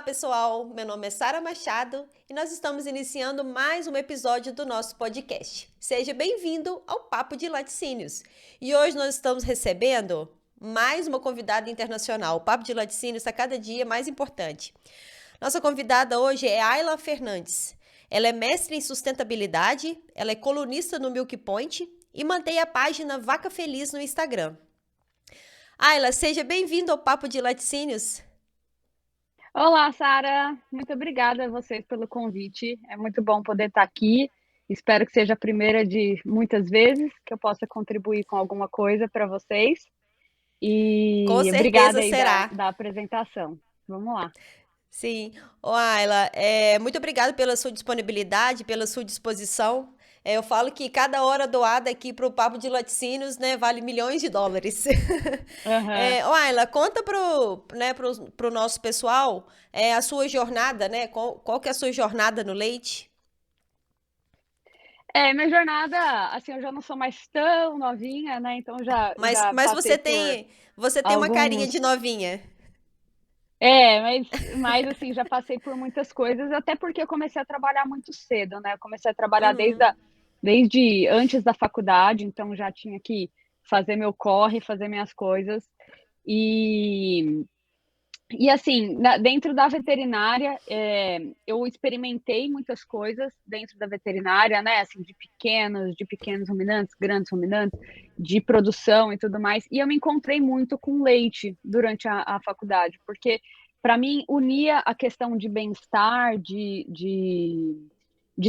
pessoal. Meu nome é Sara Machado e nós estamos iniciando mais um episódio do nosso podcast. Seja bem-vindo ao Papo de Laticínios. E hoje nós estamos recebendo mais uma convidada internacional. O Papo de Laticínios está cada dia mais importante. Nossa convidada hoje é Ayla Fernandes. Ela é mestre em sustentabilidade, ela é colunista no Milk Point e mantém a página Vaca Feliz no Instagram. Ayla, seja bem-vindo ao Papo de Laticínios. Olá, Sara. Muito obrigada a vocês pelo convite. É muito bom poder estar aqui. Espero que seja a primeira de muitas vezes que eu possa contribuir com alguma coisa para vocês. Com E obrigada certeza aí será. da apresentação. Vamos lá. Sim. Ô, Ayla, muito obrigada pela sua disponibilidade, pela sua disposição. Eu falo que cada hora doada aqui para o Papo de Laticínios, né, vale milhões de dólares. Aham. Ô, Ayla, conta pro nosso pessoal a sua jornada, né? Qual que é a sua jornada no leite? Minha jornada, assim, eu já não sou mais tão novinha, né? Então já Mas passei por você tem uma carinha de alguns. novinha. Mas assim, já passei por muitas coisas, até porque eu comecei a trabalhar muito cedo, né? Eu comecei a trabalhar Uhum. desde antes da faculdade, então já tinha que fazer meu corre, fazer minhas coisas. E, e assim, dentro da veterinária, eu experimentei muitas coisas dentro da veterinária, né? Assim, de pequenos ruminantes, grandes ruminantes, de produção e tudo mais. E eu me encontrei muito com leite durante a faculdade, porque para mim unia a questão de bem-estar, de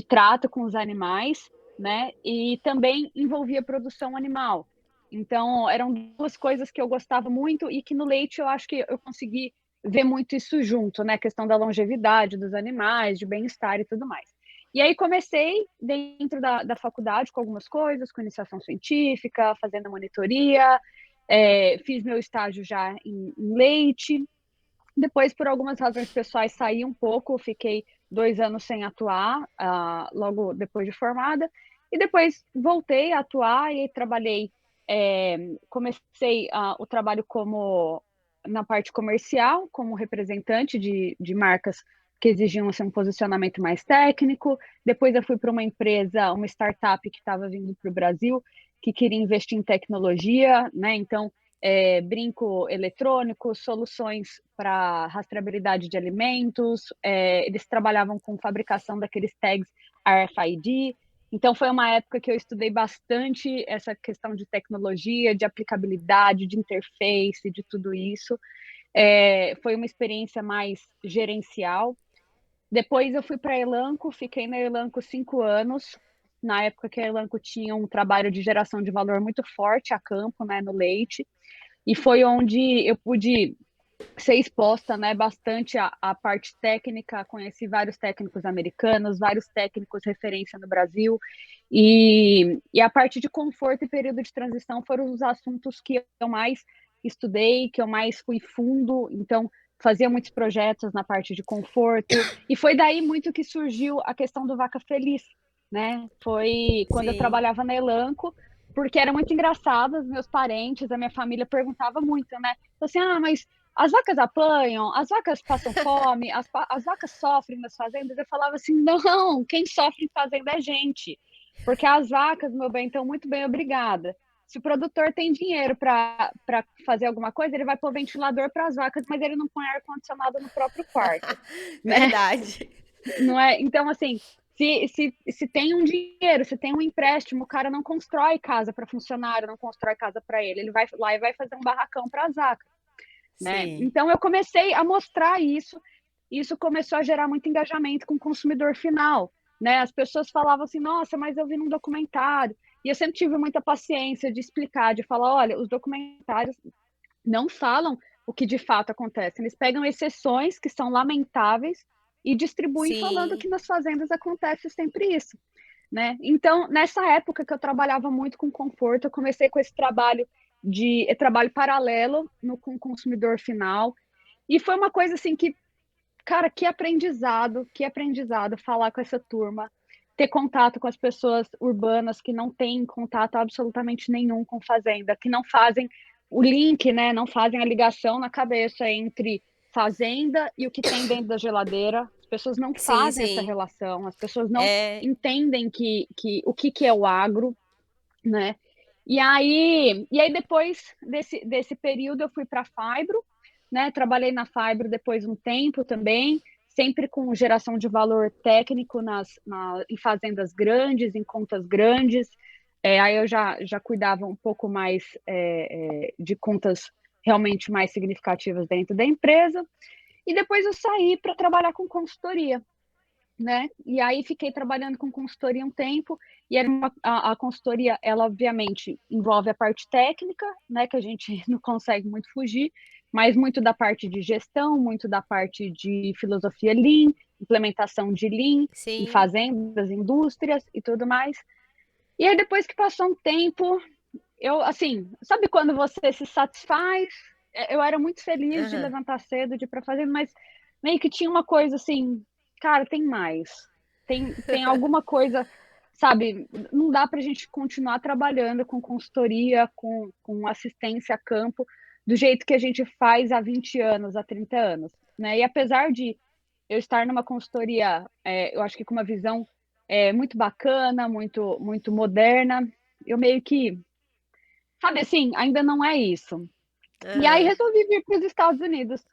trato com os animais, né? E também envolvia produção animal. Então, eram duas coisas que eu gostava muito e que no leite eu acho que eu consegui ver muito isso junto, né? A questão da longevidade dos animais, de bem-estar e tudo mais. E aí comecei dentro da faculdade com algumas coisas, com iniciação científica, fazendo monitoria, fiz meu estágio já em leite. Depois, por algumas razões pessoais, saí um pouco, fiquei 2 anos sem atuar, logo depois de formada, e depois voltei a atuar e trabalhei, comecei o trabalho como na parte comercial, como representante de marcas que exigiam assim, um posicionamento mais técnico. Depois eu fui para uma empresa, uma startup que estava vindo para o Brasil, que queria investir em tecnologia, né? Então brinco eletrônico, soluções para rastreabilidade de alimentos, eles trabalhavam com fabricação daqueles tags RFID. Então, foi uma época que eu estudei bastante essa questão de tecnologia, de aplicabilidade, de interface, de tudo isso. Foi uma experiência mais gerencial. Depois eu fui para a Elanco, fiquei na Elanco 5 anos, na época que a Elanco tinha um trabalho de geração de valor muito forte a campo, né, no leite. E foi onde eu pude ser exposta, né, bastante à parte técnica, conheci vários técnicos americanos, vários técnicos referência no Brasil, e a parte de conforto e período de transição foram os assuntos que eu mais estudei, que eu mais fui fundo, então fazia muitos projetos na parte de conforto, e foi daí muito que surgiu a questão do Vaca Feliz, né? Foi quando eu Sim. trabalhava na Elanco, porque era muito engraçado, os meus parentes, a minha família perguntava muito, né? Então, assim, mas as vacas apanham, as vacas passam fome, as vacas sofrem nas fazendas. Eu falava assim, não, quem sofre em fazenda é gente. Porque as vacas, meu bem, estão muito bem, obrigada. Se o produtor tem dinheiro para fazer alguma coisa, ele vai pôr ventilador para as vacas, mas ele não põe ar-condicionado no próprio quarto, né? Verdade. Não é? Então, assim, se tem um dinheiro, se tem um empréstimo, o cara não constrói casa para funcionário, não constrói casa para ele. Ele vai lá e vai fazer um barracão para as vacas, né? Sim. Então, eu comecei a mostrar isso. Isso começou a gerar muito engajamento com o consumidor final, né? As pessoas falavam assim, nossa, mas eu vi num documentário. E eu sempre tive muita paciência de explicar, de falar, olha, os documentários não falam o que de fato acontece. Eles pegam exceções que são lamentáveis e distribuem falando Sim. que nas fazendas acontece sempre isso, né? Então, nessa época que eu trabalhava muito com conforto, eu comecei com esse trabalho paralelo com o consumidor final. E foi uma coisa assim que, cara, que aprendizado falar com essa turma, ter contato com as pessoas urbanas que não têm contato absolutamente nenhum com fazenda, que não fazem o link, né? Não fazem a ligação na cabeça entre fazenda e o que tem dentro da geladeira. As pessoas não Sim, fazem essa sim. relação, as pessoas não É, entendem o que que é o agro, né. E aí depois desse período eu fui para a Fibro, né, trabalhei na Fibro depois um tempo também, sempre com geração de valor técnico em fazendas grandes, em contas grandes, aí eu já cuidava um pouco mais, de contas realmente mais significativas dentro da empresa, e depois eu saí para trabalhar com consultoria, né? E aí fiquei trabalhando com consultoria um tempo, e era a consultoria, ela obviamente envolve a parte técnica, né, que a gente não consegue muito fugir, mas muito da parte de gestão, muito da parte de filosofia Lean, implementação de Lean em sim. fazendas, indústrias e tudo mais. E aí depois que passou um tempo, eu, assim, sabe quando você se satisfaz? Eu era muito feliz de Aham. levantar cedo, de ir para fazer, mas meio que tinha uma coisa assim, cara, tem mais. Tem alguma coisa, sabe? Não dá para a gente continuar trabalhando com consultoria, com assistência a campo, do jeito que a gente faz há 20 anos, há 30 anos, né? E apesar de eu estar numa consultoria, eu acho que com uma visão muito bacana, muito moderna, eu meio que, sabe assim, ainda não é isso. E aí Aham. resolvi vir para os Estados Unidos.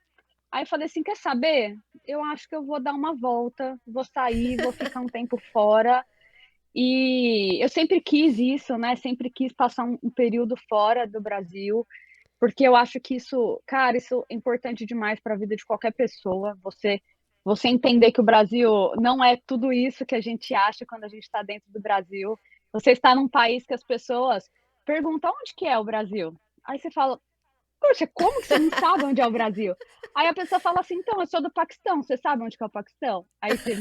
Aí eu falei assim: quer saber? Eu acho que eu vou dar uma volta, vou sair, vou ficar um tempo fora. E eu sempre quis isso, né? Sempre quis passar um período fora do Brasil, porque eu acho que isso, cara, isso é importante demais para a vida de qualquer pessoa. Você entender que o Brasil não é tudo isso que a gente acha quando a gente está dentro do Brasil. Você está num país que as pessoas perguntam onde que é o Brasil. Aí você fala, poxa, como que você não sabe onde é o Brasil? Aí a pessoa fala assim, então, eu sou do Paquistão, você sabe onde que é o Paquistão? Aí você,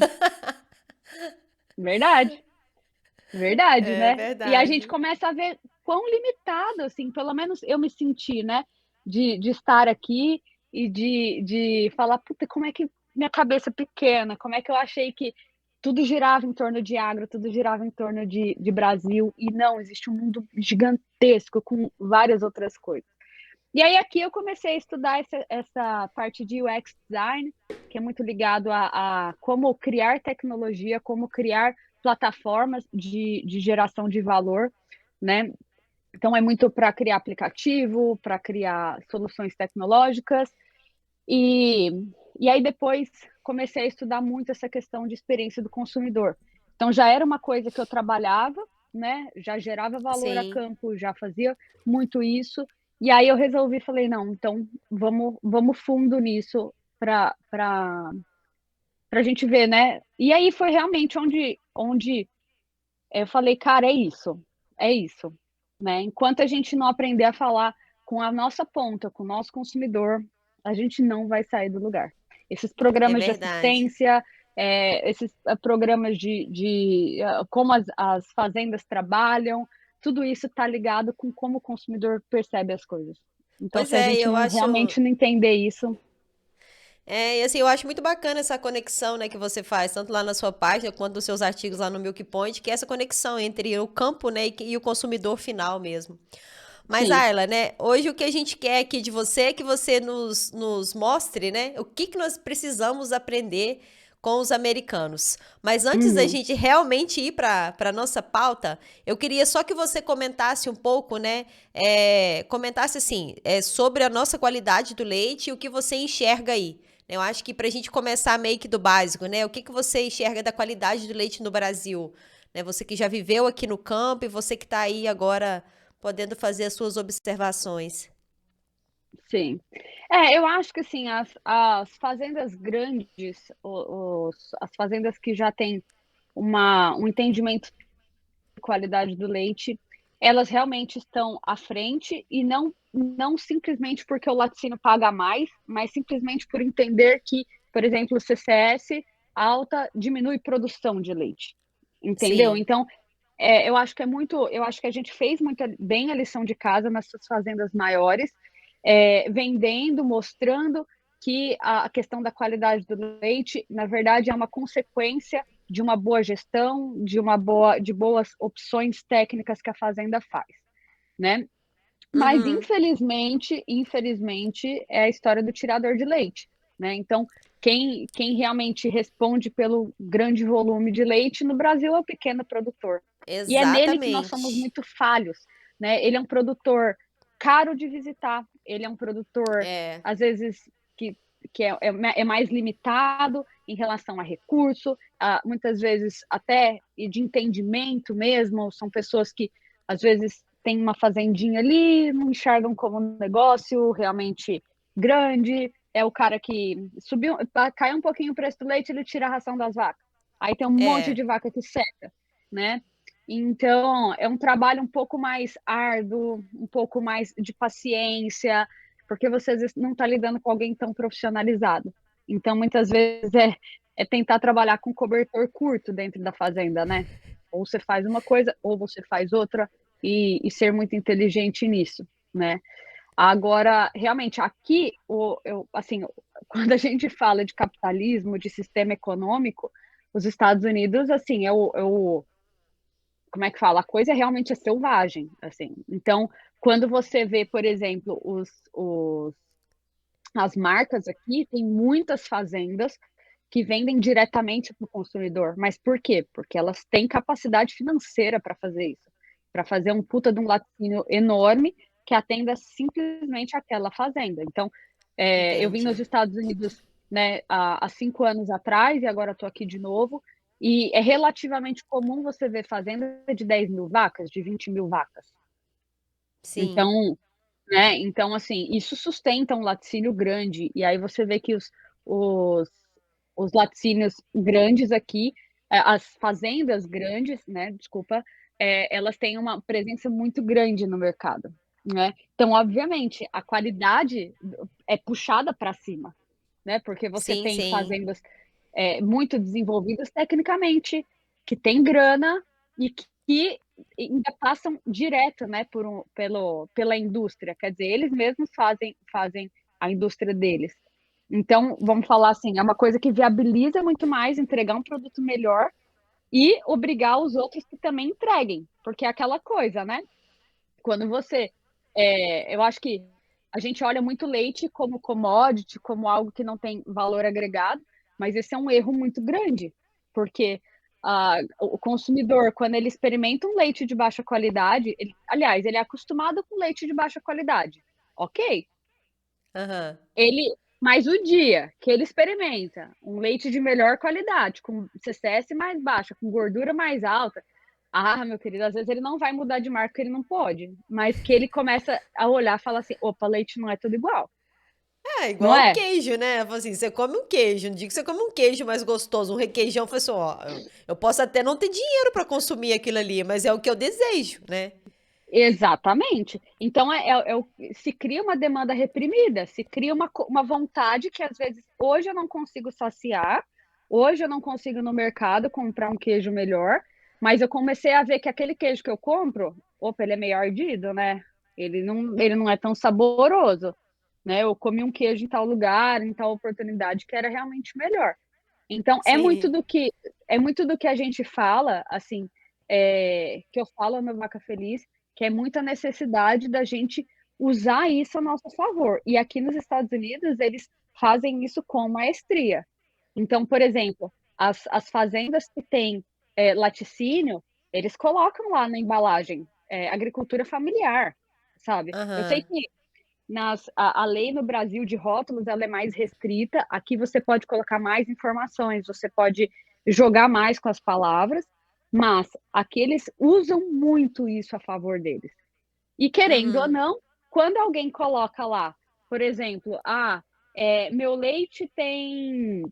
verdade, verdade, É né? E a gente verdade. começa a ver quão limitado, assim, pelo menos eu me senti, né, de estar aqui e de falar, puta, como é que minha cabeça é pequena, como é que eu achei que tudo girava em torno de agro, tudo girava em torno de Brasil, e não, existe um mundo gigantesco com várias outras coisas. E aí aqui eu comecei a estudar essa parte de UX design, que é muito ligado a como criar tecnologia, como criar plataformas de geração de valor, né? Então é muito para criar aplicativo, para criar soluções tecnológicas. E, e aí depois comecei a estudar muito essa questão de experiência do consumidor. Então já era uma coisa que eu trabalhava, né? Já gerava valor a Sim. campo, já fazia muito isso. E aí eu resolvi, falei, não, então vamos fundo nisso para a gente ver, né? E aí foi realmente onde eu falei, cara, é isso, né? Enquanto a gente não aprender a falar com a nossa ponta, com o nosso consumidor, a gente não vai sair do lugar. Esses É programas de verdade. assistência, esses programas de como as fazendas trabalham, tudo isso está ligado com como o consumidor percebe as coisas. Então, Pois se a é, gente eu não acho. realmente não entender isso, E assim, eu acho muito bacana essa conexão, né, que você faz, tanto lá na sua página quanto nos seus artigos lá no Milk Point, que é essa conexão entre o campo, né, e o consumidor final mesmo. Mas, sim. Ayla, né, hoje o que a gente quer aqui de você é que você nos mostre, né, o que nós precisamos aprender com os americanos. Mas antes da Uhum. gente realmente ir para a nossa pauta, eu queria só que você comentasse um pouco, né, comentasse assim, sobre a nossa qualidade do leite e o que você enxerga aí. Eu acho que para a gente começar meio que do básico, né, o que você enxerga da qualidade do leite no Brasil? Né, você que já viveu aqui no campo e você que está aí agora podendo fazer as suas observações. Sim. Eu acho que assim, as fazendas grandes, as fazendas que já têm um entendimento de qualidade do leite, elas realmente estão à frente e não simplesmente porque o laticínio paga mais, mas simplesmente por entender que, por exemplo, o CCS alta diminui produção de leite, entendeu? Sim. Então, eu acho que a gente fez muito bem a lição de casa nessas fazendas maiores, vendendo, mostrando que a questão da qualidade do leite, na verdade, é uma consequência de uma boa gestão, de boas opções técnicas que a fazenda faz, né? Mas Uhum. infelizmente é a história do tirador de leite, né? Então, quem realmente responde pelo grande volume de leite no Brasil é o pequeno produtor. E é nele que nós somos Exatamente. muito falhos, né? Ele é um produtor caro de visitar, ele é um produtor, É, às vezes, que, que é mais limitado em relação a recurso, muitas vezes até de entendimento mesmo, são pessoas que, às vezes, têm uma fazendinha ali, não enxergam como um negócio realmente grande, é o cara que subiu, caiu um pouquinho o preço do leite, ele tira a ração das vacas. Aí tem um monte é. de vaca que seca, né? Então, é um trabalho um pouco mais árduo, um pouco mais de paciência, porque você às vezes não está lidando com alguém tão profissionalizado. Então, muitas vezes é tentar trabalhar com cobertor curto dentro da fazenda, né? Ou você faz uma coisa, ou você faz outra, e ser muito inteligente nisso, né? Agora, realmente, aqui, assim, quando a gente fala de capitalismo, de sistema econômico, os Estados Unidos, assim, como é que fala? A coisa realmente é selvagem, assim. Então, quando você vê, por exemplo, as marcas aqui, tem muitas fazendas que vendem diretamente para o consumidor. Mas por quê? Porque elas têm capacidade financeira para fazer isso, para fazer um puta de um laticínio enorme que atenda simplesmente aquela fazenda. Então, eu vim nos Entendi. Estados Unidos, né, há 5 anos atrás e agora estou aqui de novo. E é relativamente comum você ver fazenda de 10 mil vacas, de 20 mil vacas. Sim. Então, né, então, assim, isso sustenta um laticínio grande, e aí você vê que os, os laticínios grandes aqui, as fazendas grandes, né, desculpa, elas têm uma presença muito grande no mercado, né? Então, obviamente, a qualidade é puxada para cima, né? Porque você Sim, tem sim. fazendas muito desenvolvidas tecnicamente, que têm grana e que ainda passam direto, né, pela indústria, quer dizer, eles mesmos fazem a indústria deles. Então, vamos falar assim, é uma coisa que viabiliza muito mais entregar um produto melhor e obrigar os outros que também entreguem, porque é aquela coisa, né? Quando você, eu acho que a gente olha muito leite como commodity, como algo que não tem valor agregado, mas esse é um erro muito grande, porque o consumidor, quando ele experimenta um leite de baixa qualidade, aliás, ele é acostumado com leite de baixa qualidade, ok? Aham. Mas o dia que ele experimenta um leite de melhor qualidade, com CCS mais baixa, com gordura mais alta, meu querido, às vezes ele não vai mudar de marca porque ele não pode, mas que ele começa a olhar e fala assim: opa, leite não é tudo igual, É não igual o é? queijo, né? Fala assim, você come um queijo, no dia que você come um queijo mais gostoso, um requeijão, fala assim, ó, eu posso até não ter dinheiro pra consumir aquilo ali, mas é o que eu desejo, né? Exatamente. Então se cria uma demanda reprimida, se cria uma vontade que às vezes hoje eu não consigo saciar, hoje eu não consigo ir no mercado comprar um queijo melhor, mas eu comecei a ver que aquele queijo que eu compro, opa, ele é meio ardido, né? Ele não é tão saboroso, né? Eu comi um queijo em tal lugar, em tal oportunidade que era realmente melhor. Então Sim, é muito do que a gente fala, assim, que eu falo no Vaca Feliz, que é muita necessidade da gente usar isso a nosso favor. E aqui nos Estados Unidos, eles fazem isso com maestria. Então, por exemplo, as fazendas que têm laticínio, eles colocam lá na embalagem agricultura familiar, sabe? Eu sei aham, que a lei no Brasil de rótulos ela é mais restrita. Aqui você pode colocar mais informações, você pode jogar mais com as palavras, mas aqui eles usam muito isso a favor deles. E querendo ou uhum, não, quando alguém coloca lá, por exemplo, meu leite tem,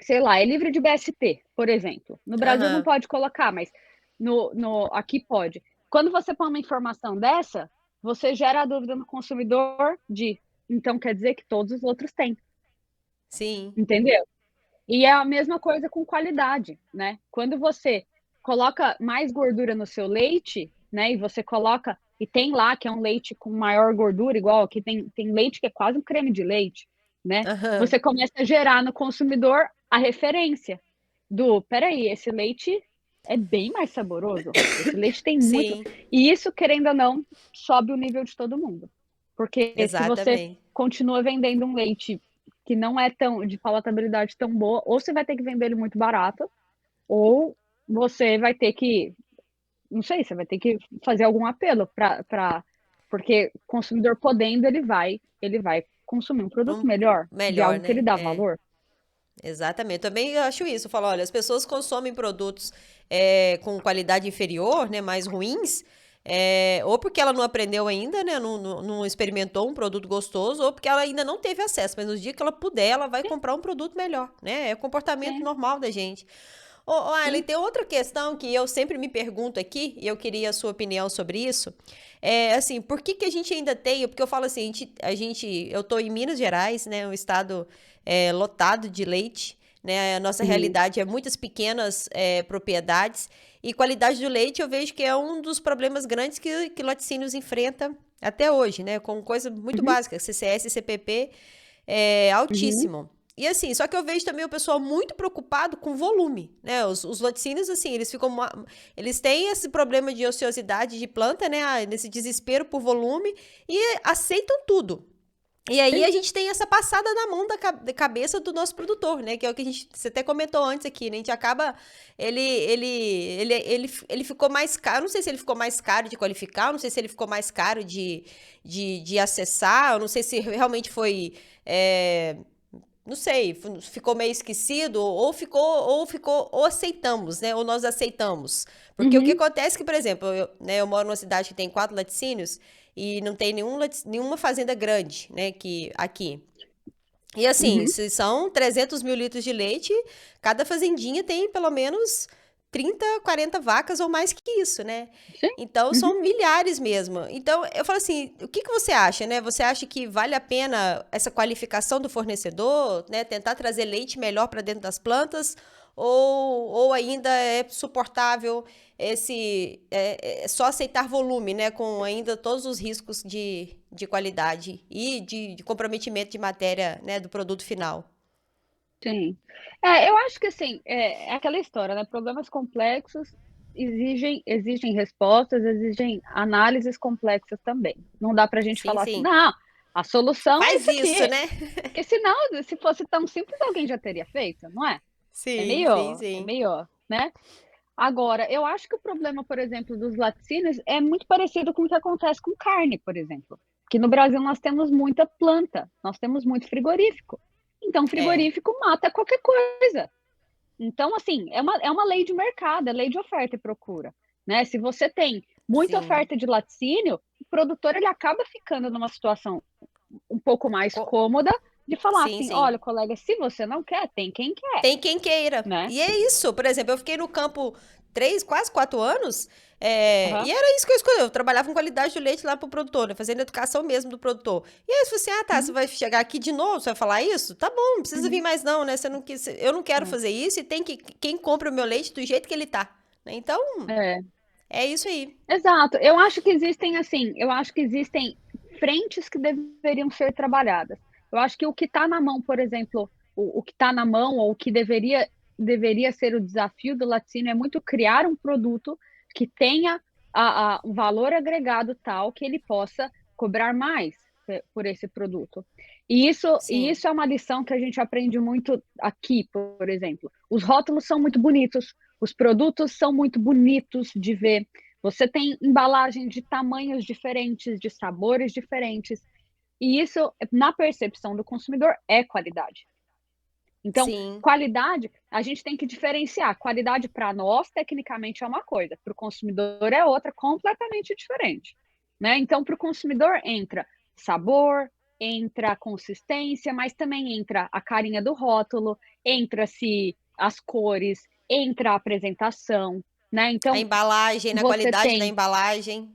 sei lá, é livre de BST, por exemplo. No Brasil não aham. pode colocar, mas aqui pode. Quando você põe uma informação dessa, você gera a dúvida no consumidor então quer dizer que todos os outros têm, Sim, entendeu? E é a mesma coisa com qualidade, né? Quando você coloca mais gordura no seu leite, né? E você coloca, e tem lá que é um leite com maior gordura, igual aqui tem leite que é quase um creme de leite, né? aham, Você começa a gerar no consumidor a referência peraí, esse leite é bem mais saboroso. Esse leite tem muito. sim, E isso, querendo ou não, sobe o nível de todo mundo. Porque se você exatamente. continua vendendo um leite que não é tão de palatabilidade tão boa, ou você vai ter que vender ele muito barato, ou você vai ter que, não sei, você vai ter que fazer algum apelo para porque o consumidor podendo, ele vai consumir um produto melhor, de Melhor, algo que ele né? dá É. valor. Exatamente. Também eu acho isso. Eu falo, olha, as pessoas consomem produtos com qualidade inferior, né, mais ruins, ou porque ela não aprendeu ainda, né, não experimentou um produto gostoso, ou porque ela ainda não teve acesso. Mas no dia que ela puder, ela vai Sim, comprar um produto melhor, né? É o comportamento sim, normal da gente. Ô, Aileen, sim. tem outra questão que eu sempre me pergunto aqui, e eu queria a sua opinião sobre isso. É assim, por que que a gente ainda tem? Porque eu falo assim, eu tô em Minas Gerais, né, um estado lotado de leite, né? A nossa Uhum, realidade é muitas pequenas propriedades e qualidade do leite eu vejo que é um dos problemas grandes que laticínios enfrenta até hoje, né? Com coisa muito uhum, básica, CCS, CPP é uhum, altíssimo. E assim, só que eu vejo também o pessoal muito preocupado com volume, né? Os laticínios, assim, eles têm esse problema de ociosidade de planta, né? Nesse desespero por volume e aceitam tudo. E aí sim, a gente tem essa passada na mão da cabeça do nosso produtor, né? Que é o que você até comentou antes aqui, né? A gente acaba, ele ficou mais caro, eu não sei se ele ficou mais caro de qualificar, eu não sei se ele ficou mais caro de acessar, eu não sei se realmente foi, não sei, ficou meio esquecido, ou aceitamos, né? Ou nós aceitamos. Porque o que uhum, acontece é que, por exemplo, eu moro numa cidade que tem 4 laticínios e não tem nenhuma fazenda grande, né, aqui. E assim, uhum, se são 300 mil litros de leite, cada fazendinha tem pelo menos 30, 40 vacas ou mais que isso, né? sim, Então uhum. são milhares mesmo. Então eu falo assim, o que que você acha, né? Você acha que vale a pena essa qualificação do fornecedor, né? Tentar trazer leite melhor para dentro das plantas? Ou ainda é suportável é só aceitar volume, né? Com ainda todos os riscos de qualidade e de comprometimento de matéria, né? Do produto final. Sim. Eu acho que assim, é aquela história, né, problemas complexos exigem respostas, exigem análises complexas também. Não dá pra gente Sim, falar assim: sim. "Não, a solução é Faz isso isso, aqui", né? porque senão, se fosse tão simples, alguém já teria feito, não é? É Sim, sim, meio é sim. meio, né. Agora, eu acho que o problema, por exemplo, dos laticínios é muito parecido com o que acontece com carne, por exemplo, que no Brasil nós temos muita planta, nós temos muito frigorífico. Então É, frigorífico mata qualquer coisa. Então, assim, é uma lei de mercado, é lei de oferta e procura, né. Se você tem muita sim. oferta de laticínio, o produtor ele acaba ficando numa situação um pouco mais Co- cômoda de falar sim, assim: sim. "Olha, colega, se você não quer, tem quem quer", Tem quem queira. né. E é isso. Por exemplo, eu fiquei no campo 3, quase 4 anos, Aham. e era isso que eu escolhi. Eu trabalhava com qualidade do leite lá pro produtor, né? Fazendo educação mesmo do produtor. E aí, você falou assim: ah, tá, você Uhum, vai chegar aqui de novo, você vai falar isso? Tá bom, não precisa vir uhum. mais, não, né? Eu não quero É. fazer isso e tem que. Quem compra o meu leite do jeito que ele tá. Né? Então, É. é isso aí. Exato. Eu acho que existem frentes que deveriam ser trabalhadas. Eu acho que o que está na mão, por exemplo, o que está na mão ou o que deveria ser o desafio do laticínio é muito criar um produto que tenha um valor agregado tal que ele possa cobrar mais por esse produto. E isso Sim. é uma lição que a gente aprende muito aqui, por exemplo. Os rótulos são muito bonitos, os produtos são muito bonitos de ver, você tem embalagem de tamanhos diferentes, de sabores diferentes, e isso, na percepção do consumidor, é qualidade. Então, Sim. qualidade, a gente tem que diferenciar. Qualidade para nós, tecnicamente, é uma coisa, para o consumidor é outra, completamente diferente. Né? Então, para o consumidor entra sabor, entra consistência, mas também entra a carinha do rótulo, entra-se as cores, entra a apresentação. Né? A Então, embalagem, na você qualidade da tem. embalagem.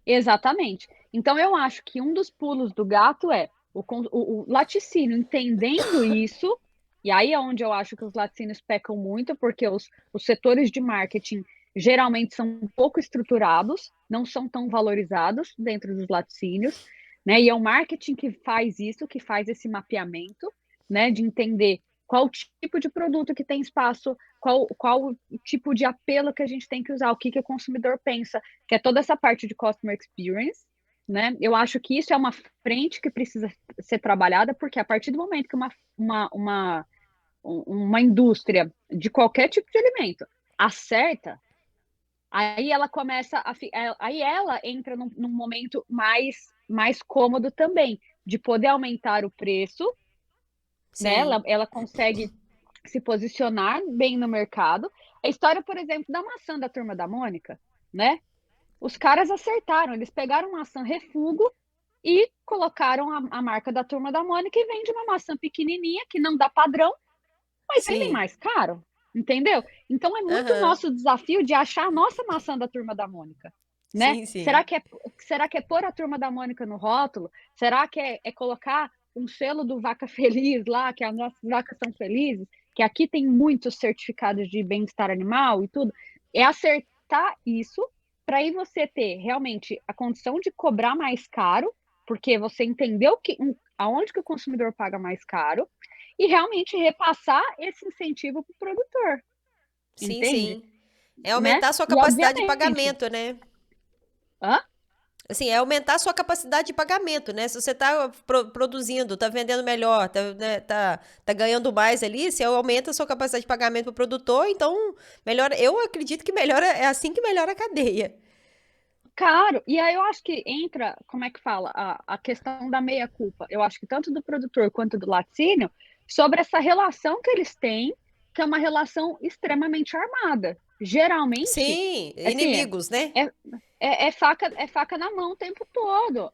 Exatamente. Então eu acho que um dos pulos do gato é o laticínio entendendo isso, e aí é onde eu acho que os laticínios pecam muito, porque os setores de marketing geralmente são um pouco estruturados, não são tão valorizados dentro dos laticínios, né, e é o marketing que faz isso, que faz esse mapeamento, né, de entender qual tipo de produto que tem espaço, qual o tipo de apelo que a gente tem que usar, o que que o consumidor pensa, que é toda essa parte de customer experience, né? Eu acho que isso é uma frente que precisa ser trabalhada, porque a partir do momento que uma indústria de qualquer tipo de alimento acerta, aí ela começa aí ela entra num momento mais cômodo também, de poder aumentar o preço, né? Sim, Ela consegue se posicionar bem no mercado. A história, por exemplo, da maçã da Turma da Mônica, né? Os caras acertaram, eles pegaram maçã refugo e colocaram a marca da Turma da Mônica e vende uma maçã pequenininha que não dá padrão, mas vendem sim. mais caro, entendeu? Então é muito Aham. nosso desafio de achar a nossa maçã da Turma da Mônica, né? Sim, sim. Será que é pôr a Turma da Mônica no rótulo? Será que é colocar um selo do Vaca Feliz lá, que as nossas vacas são felizes, que aqui tem muitos certificados de bem-estar animal e tudo? É acertar isso para aí você ter realmente a condição de cobrar mais caro, porque você entendeu aonde que o consumidor paga mais caro, e realmente repassar esse incentivo para o produtor, Sim, entende? sim. É Né? aumentar a sua E capacidade de obviamente, pagamento, né? hã? Assim, é aumentar a sua capacidade de pagamento, né? Se você está produzindo, está vendendo melhor, tá ganhando mais ali, você aumenta a sua capacidade de pagamento para o produtor, então melhora. Eu acredito que melhora, é assim que melhora a cadeia. Caro. E aí eu acho que entra, como é que fala, a questão da meia-culpa. Eu acho que tanto do produtor quanto do laticínio, sobre essa relação que eles têm, que é uma relação extremamente armada. Geralmente, Sim, assim, inimigos, né? é, é faca na mão o tempo todo.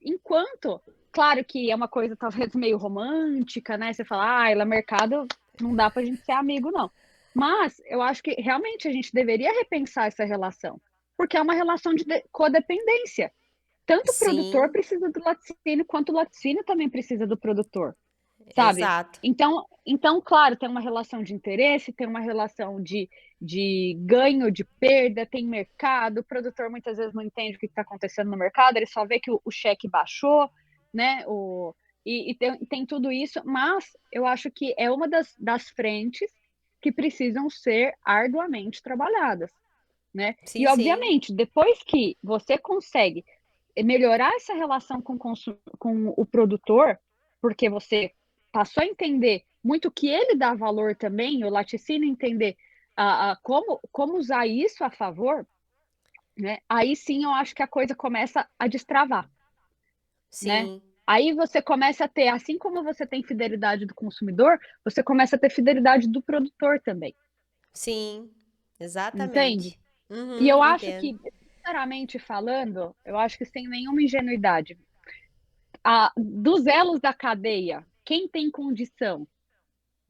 Enquanto, claro que é uma coisa talvez meio romântica, né? Você fala, ela é mercado, não dá pra gente ser amigo, não. Mas eu acho que realmente a gente deveria repensar essa relação, porque é uma relação de codependência. Tanto o produtor Sim, precisa do laticínio, quanto o laticínio também precisa do produtor, sabe? exato. Então, claro, tem uma relação de interesse, tem uma relação de ganho, de perda, tem mercado, o produtor muitas vezes não entende o que está acontecendo no mercado, ele só vê que o cheque baixou, né? E tem tudo isso, mas eu acho que é uma das frentes que precisam ser arduamente trabalhadas, né? E, Sim, sim. obviamente, depois que você consegue melhorar essa relação com o produtor, porque você passou a entender muito que ele dá valor também, o laticínio entender como usar isso a favor, né? Aí sim eu acho que a coisa começa a destravar, né? Sim, Aí você começa a ter, assim como você tem fidelidade do consumidor, você começa a ter fidelidade do produtor também, sim, entende? exatamente. E Uhum, eu acho entendo. que, sinceramente falando, eu acho que sem nenhuma ingenuidade, dos elos da cadeia, quem tem condição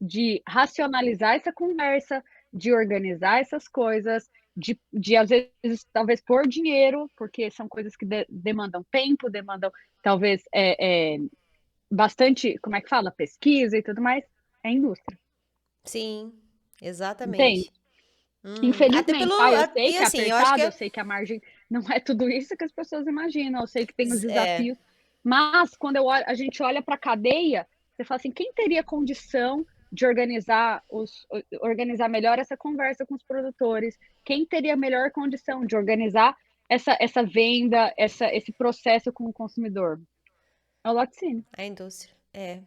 de racionalizar essa conversa, de organizar essas coisas, de às vezes, talvez pôr dinheiro, porque são coisas que demandam tempo, demandam talvez bastante, como é que fala, pesquisa e tudo mais, é a indústria, Sim, entende? exatamente. Uhum. Até Infelizmente, eu sei e que é assim, eu acho que apertado, eu sei que a margem não é tudo isso que as pessoas imaginam, eu sei que tem os é, desafios, mas quando a gente olha para a cadeia, você fala assim, quem teria condição de organizar melhor essa conversa com os produtores? Quem teria melhor condição de organizar essa venda, esse processo com o consumidor? É o laticínio, a indústria. É.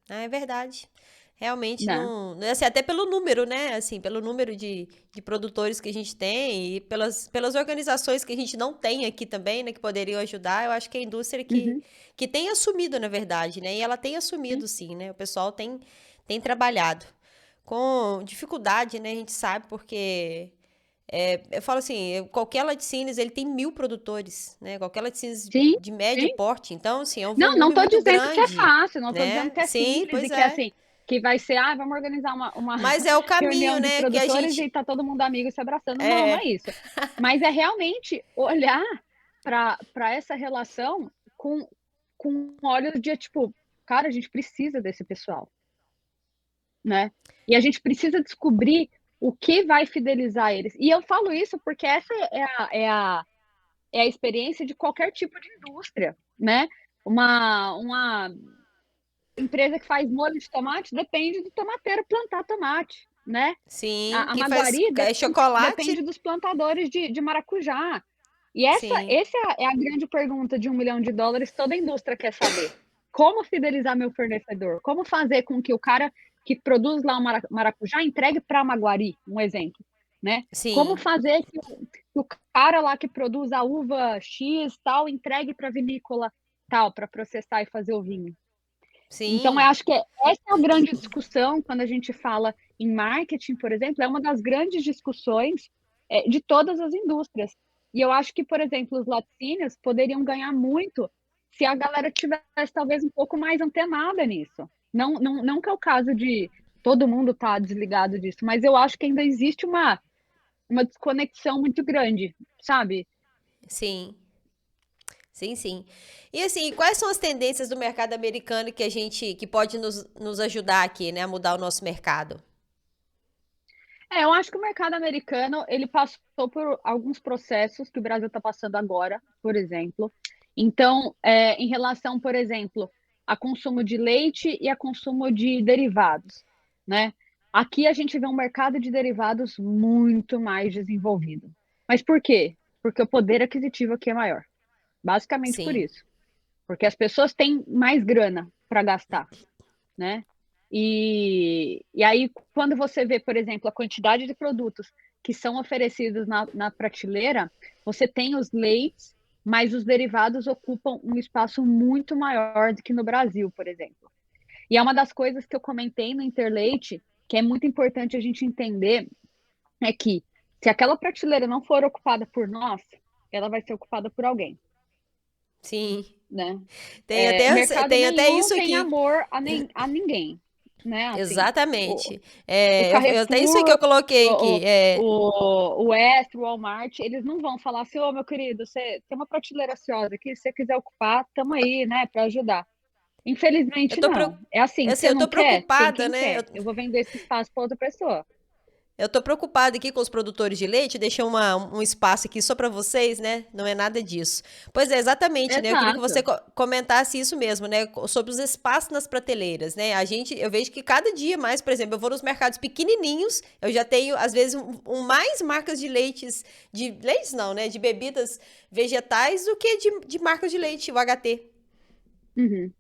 Ah, é verdade. Realmente né? não. Assim, até pelo número, né? Assim, pelo número de produtores que a gente tem e pelas organizações que a gente não tem aqui também, né? Que poderiam ajudar, eu acho que a indústria Uhum, que tem assumido, na verdade, né? E ela tem sim, assumido, sim, né? O pessoal tem trabalhado. Com dificuldade, né? A gente sabe, porque eu falo assim, qualquer laticínios, ele tem 1.000 produtores, né? Qualquer laticínios sim, de médio sim. porte, então, assim, é um Não volume estou muito dizendo que é grande, fácil, não estou dizendo né? que é Sim, simples e pois que é é. assim, que vai ser, vamos organizar uma Mas é o caminho, reunião de né, que a produtores e gente tá todo mundo amigo se abraçando. Não, não é é, isso. Mas é realmente olhar para essa relação com olhos de tipo, cara, a gente precisa desse pessoal, né? E a gente precisa descobrir o que vai fidelizar eles. E eu falo isso porque essa é a experiência de qualquer tipo de indústria, né? Uma empresa que faz molho de tomate depende do tomateiro plantar tomate, né? sim, A que faz Maguari depende chocolate, dos plantadores de maracujá. E Sim, essa é a grande pergunta de US$ 1 milhão, toda indústria quer saber. Como fidelizar meu fornecedor? Como fazer com que o cara que produz lá o maracujá entregue para Maguari, um exemplo, né? Como sim, fazer que o cara lá que produz a uva X tal entregue para vinícola tal, para processar e fazer o vinho. Então, eu sim, acho que essa é a grande discussão quando a gente fala em marketing, por exemplo, é uma das grandes discussões de todas as indústrias. E eu acho que, por exemplo, os laticínios poderiam ganhar muito se a galera tivesse talvez um pouco mais antenada nisso. Não que é o caso de todo mundo estar desligado disso, mas eu acho que ainda existe uma desconexão muito grande, sabe? sim. Sim, sim. E assim, quais são as tendências do mercado americano que pode nos ajudar aqui, né, a mudar o nosso mercado? Eu acho que o mercado americano, ele passou por alguns processos que o Brasil está passando agora, por exemplo. Então, em relação, por exemplo, a consumo de leite e a consumo de derivados, né? Aqui a gente vê um mercado de derivados muito mais desenvolvido. Mas por quê? Porque o poder aquisitivo aqui é maior. Basicamente por Sim, isso. Porque as pessoas têm mais grana para gastar, né? E aí, quando você vê, por exemplo, a quantidade de produtos que são oferecidos na prateleira, você tem os leites, mas os derivados ocupam um espaço muito maior do que no Brasil, por exemplo. E é uma das coisas que eu comentei no Interleite, que é muito importante a gente entender, é que se aquela prateleira não for ocupada por nós, ela vai ser ocupada por alguém, sim. né? Mercado Tem até nenhum isso tem aqui. amor a ninguém, né? Assim, o, Exatamente. o Até isso aí que eu Carrefour, coloquei o, aqui. É, o Extra, o Walmart, eles não vão falar assim, ô meu querido, você tem uma prateleira ociosa aqui, se você quiser ocupar, tamo aí, né, para ajudar. eu Infelizmente, tô, não. É assim, assim, você eu não tô quer? Tem preocupada, quem né? quer. Eu vou vender esse espaço para outra pessoa. Eu tô preocupada aqui com os produtores de leite, deixei um espaço aqui só para vocês, né? Não é nada disso. Pois é, exatamente, né? Eu queria que você Exato. comentasse isso mesmo, né? Sobre os espaços nas prateleiras, né? Eu vejo que cada dia mais, por exemplo, eu vou nos mercados pequenininhos, eu já tenho, às vezes, mais marcas de leites não, né? De bebidas vegetais do que de marcas de leite, o HT. Uhum.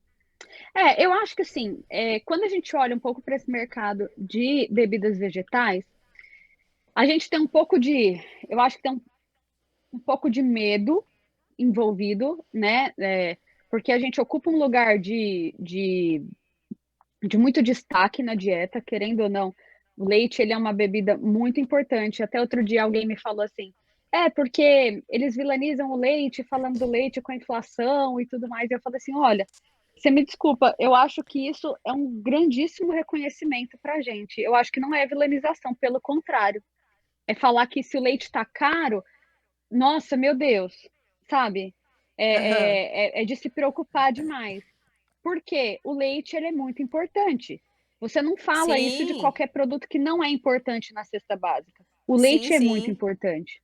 Eu acho que assim, quando a gente olha um pouco para esse mercado de bebidas vegetais, a gente tem um pouco de, eu acho que tem um pouco de medo envolvido, né? Porque a gente ocupa um lugar de muito destaque na dieta, querendo ou não. O leite, ele é uma bebida muito importante. Até outro dia alguém me falou assim, porque eles vilanizam o leite, falando do leite com a inflação e tudo mais. E eu falei assim, olha, você me desculpa, eu acho que isso é um grandíssimo reconhecimento para a gente. Eu acho que não é vilanização, pelo contrário. É falar que se o leite está caro, nossa, meu Deus, sabe? Aham. É de se preocupar demais. Porque o leite ele é muito importante. Você não fala isso de Sim, qualquer produto que não é importante na cesta básica. O sim, leite é muito sim. importante,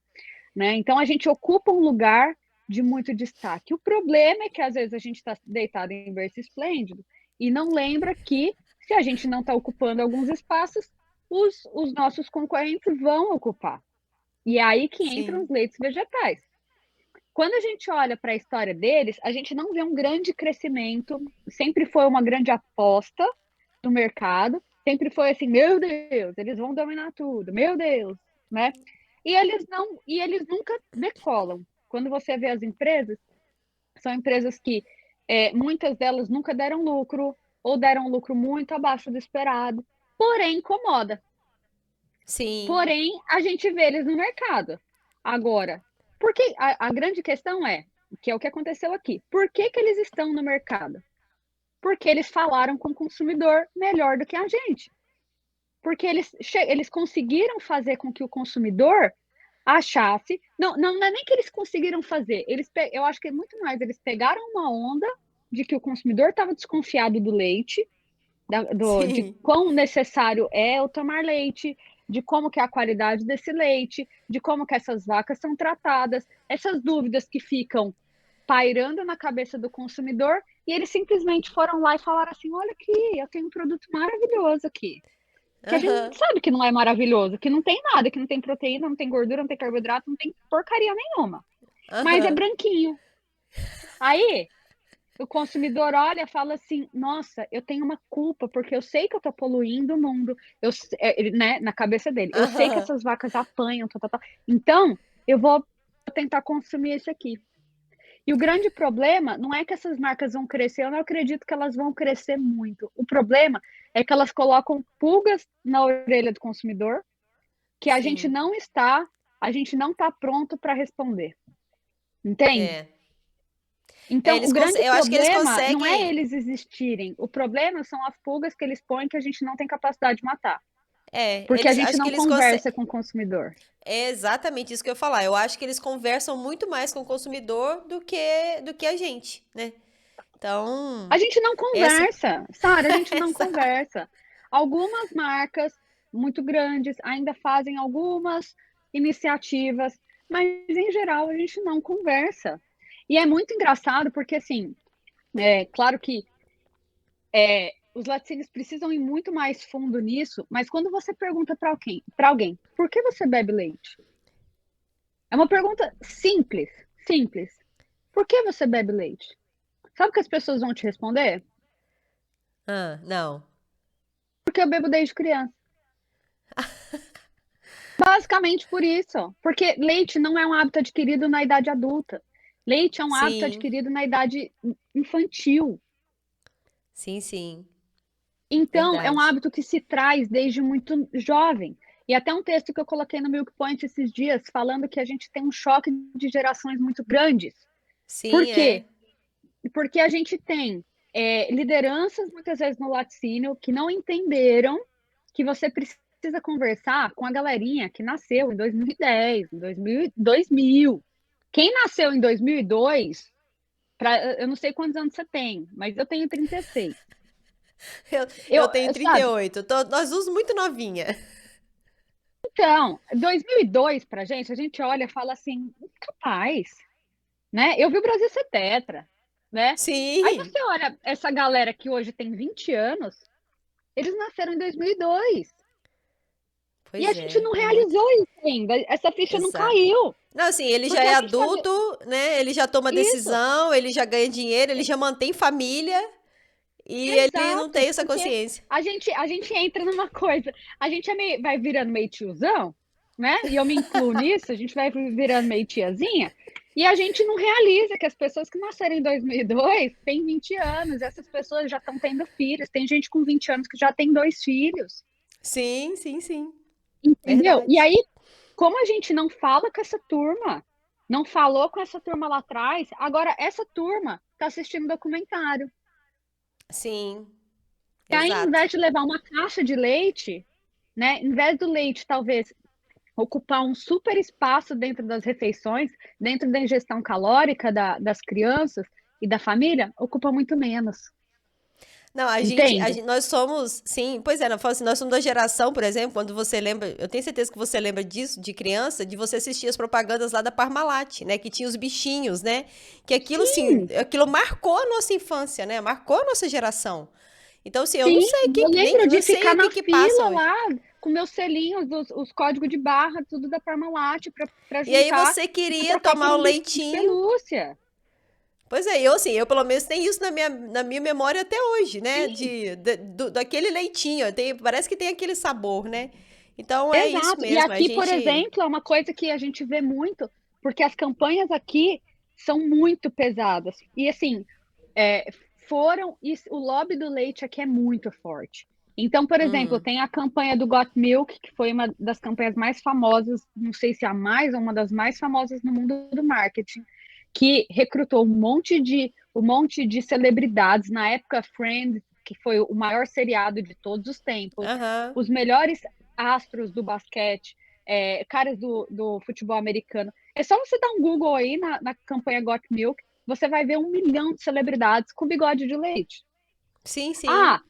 né? Então a gente ocupa um lugar de muito destaque. O problema é que às vezes a gente está deitado em berço esplêndido e não lembra que se a gente não está ocupando alguns espaços, os nossos concorrentes vão ocupar. E é aí que entram Sim. os leites vegetais. Quando a gente olha para a história deles, a gente não vê um grande crescimento, sempre foi uma grande aposta do mercado, sempre foi assim, meu Deus, eles vão dominar tudo, meu Deus, né? E eles nunca decolam. Quando você vê as empresas, são empresas que muitas delas nunca deram lucro ou deram lucro muito abaixo do esperado, porém incomoda. Sim. Porém, a gente vê eles no mercado. Agora, porque a grande questão é, que é o que aconteceu aqui, por que, que eles estão no mercado? Porque eles falaram com o consumidor melhor do que a gente. Porque eles conseguiram fazer com que o consumidor achasse. Não é nem que eles conseguiram fazer, eu acho que é muito mais, eles pegaram uma onda de que o consumidor estava desconfiado do leite, de Sim. quão necessário é o tomar leite, de como que é a qualidade desse leite, de como que essas vacas são tratadas, essas dúvidas que ficam pairando na cabeça do consumidor, e eles simplesmente foram lá e falaram assim, olha aqui, eu tenho um produto maravilhoso aqui, que a gente Aham. sabe que não é maravilhoso, que não tem nada, que não tem proteína, não tem gordura, não tem carboidrato, não tem porcaria nenhuma. mas é Aham. branquinho. Aí o consumidor olha e fala assim: nossa, eu tenho uma culpa, porque eu sei que eu tô poluindo o mundo, né, na cabeça dele, eu sei que Aham. essas vacas apanham, tal, tal, tal. Então, eu vou tentar consumir esse aqui. E o grande problema não é que essas marcas vão crescer, eu não acredito que elas vão crescer muito. O problema é que elas colocam pulgas na orelha do consumidor, que Sim. a gente não tá pronto para responder. Entende? É. É, Então, o grande eu acho que eles problema não é conseguem. eles existirem, o problema são as pulgas que eles põem que a gente não tem capacidade de matar, É, porque a eles gente acho que não eles conseguem. conversa com o consumidor. É exatamente isso que eu ia falar. Eu acho que eles conversam muito mais com o consumidor do que a gente, né? Então, A gente não essa. conversa, Sara, a gente não Exato. conversa. Algumas marcas muito grandes ainda fazem algumas iniciativas, mas em geral a gente não conversa. E é muito engraçado porque, assim, é claro que os laticínios precisam ir muito mais fundo nisso, mas quando você pergunta para alguém, por que você bebe leite? É uma pergunta simples, simples. Por que você bebe leite? Sabe o que as pessoas vão te responder? Ah, não. Porque eu bebo desde criança. Basicamente por isso. Porque leite não é um hábito adquirido na idade adulta. Leite é um hábito Sim, adquirido na idade infantil. sim, sim. Então, é um Verdade. hábito que se traz desde muito jovem. E até um texto que eu coloquei no Milk Point esses dias, falando que a gente tem um choque de gerações muito grandes. Por Sim, quê? é. Porque a gente tem lideranças, muitas vezes, no laticínio, que não entenderam que você precisa conversar com a galerinha que nasceu em 2010, em 2000. Quem nasceu em 2002, eu não sei quantos anos você tem, mas eu tenho 36. Eu tenho Sabe? 38. Nós duas muito novinha. Então, 2002 pra gente, a gente olha e fala assim, capaz, né? Eu vi o Brasil ser tetra, né? Aí Sim. você olha essa galera que hoje tem 20 anos, eles nasceram em 2002. E a Pois gente é, não é muito. realizou isso ainda. Essa ficha não Exato. caiu. Não, assim, ele já Porque é a gente tá. adulto, né? Ele já toma Isso, decisão, ele já ganha dinheiro, ele já mantém família e ele não exato. tem essa Porque consciência. a gente entra numa coisa. A gente vai virando meio tiozão, né? E eu me incluo nisso, a gente vai virando meio tiazinha. E a gente não realiza que as pessoas que nasceram em 2002 têm 20 anos. Essas pessoas já estão tendo filhos. Tem gente com 20 anos que já tem 2 filhos. Sim, sim, sim. Entendeu? E Verdade. aí, como a gente não fala com essa turma, não falou com essa turma lá atrás, agora essa turma está assistindo documentário. Sim, E aí, em exato. vez de levar uma caixa de leite, né, em vez do leite talvez ocupar um super espaço dentro das refeições, dentro da ingestão calórica das crianças e da família, ocupa muito menos. Não, Entende? nós somos, sim, pois é, não, eu falo assim, nós somos da geração, por exemplo, quando você lembra, eu tenho certeza que você lembra disso, de criança, de você assistir as propagandas lá da Parmalat, né, que tinha os bichinhos, né, que aquilo, assim, Sim, aquilo marcou a nossa infância, né, marcou a nossa geração. Então, assim, eu não sim. sei Eu nem, lembro de não sei ficar o que na que passa fila hoje. lá com meus selinhos, os códigos de barra, tudo da Parmalat para E aí juntar você e para queria trocar por tomar o um bichinho de leitinho. pelúcia. Pois é, eu assim, eu pelo menos tenho isso na minha memória até hoje, né? Sim, Daquele leitinho, parece que tem aquele sabor, né? Então é isso exato. E mesmo, a aqui, por gente. exemplo, é uma coisa que a gente vê muito, porque as campanhas aqui são muito pesadas. E assim, é, o lobby do leite aqui é muito forte. Então, por exemplo, Uhum. tem a campanha do Got Milk, que foi uma das campanhas mais famosas, não sei se a mais ou uma das mais famosas no mundo do marketing, que recrutou um monte de celebridades. Na época, Friends, que foi o maior seriado de todos os tempos, Aham. os melhores astros do basquete, caras do futebol americano. É só você dar um Google aí na campanha Got Milk, você vai ver 1 milhão de celebridades com bigode de leite. Sim, sim. Ah,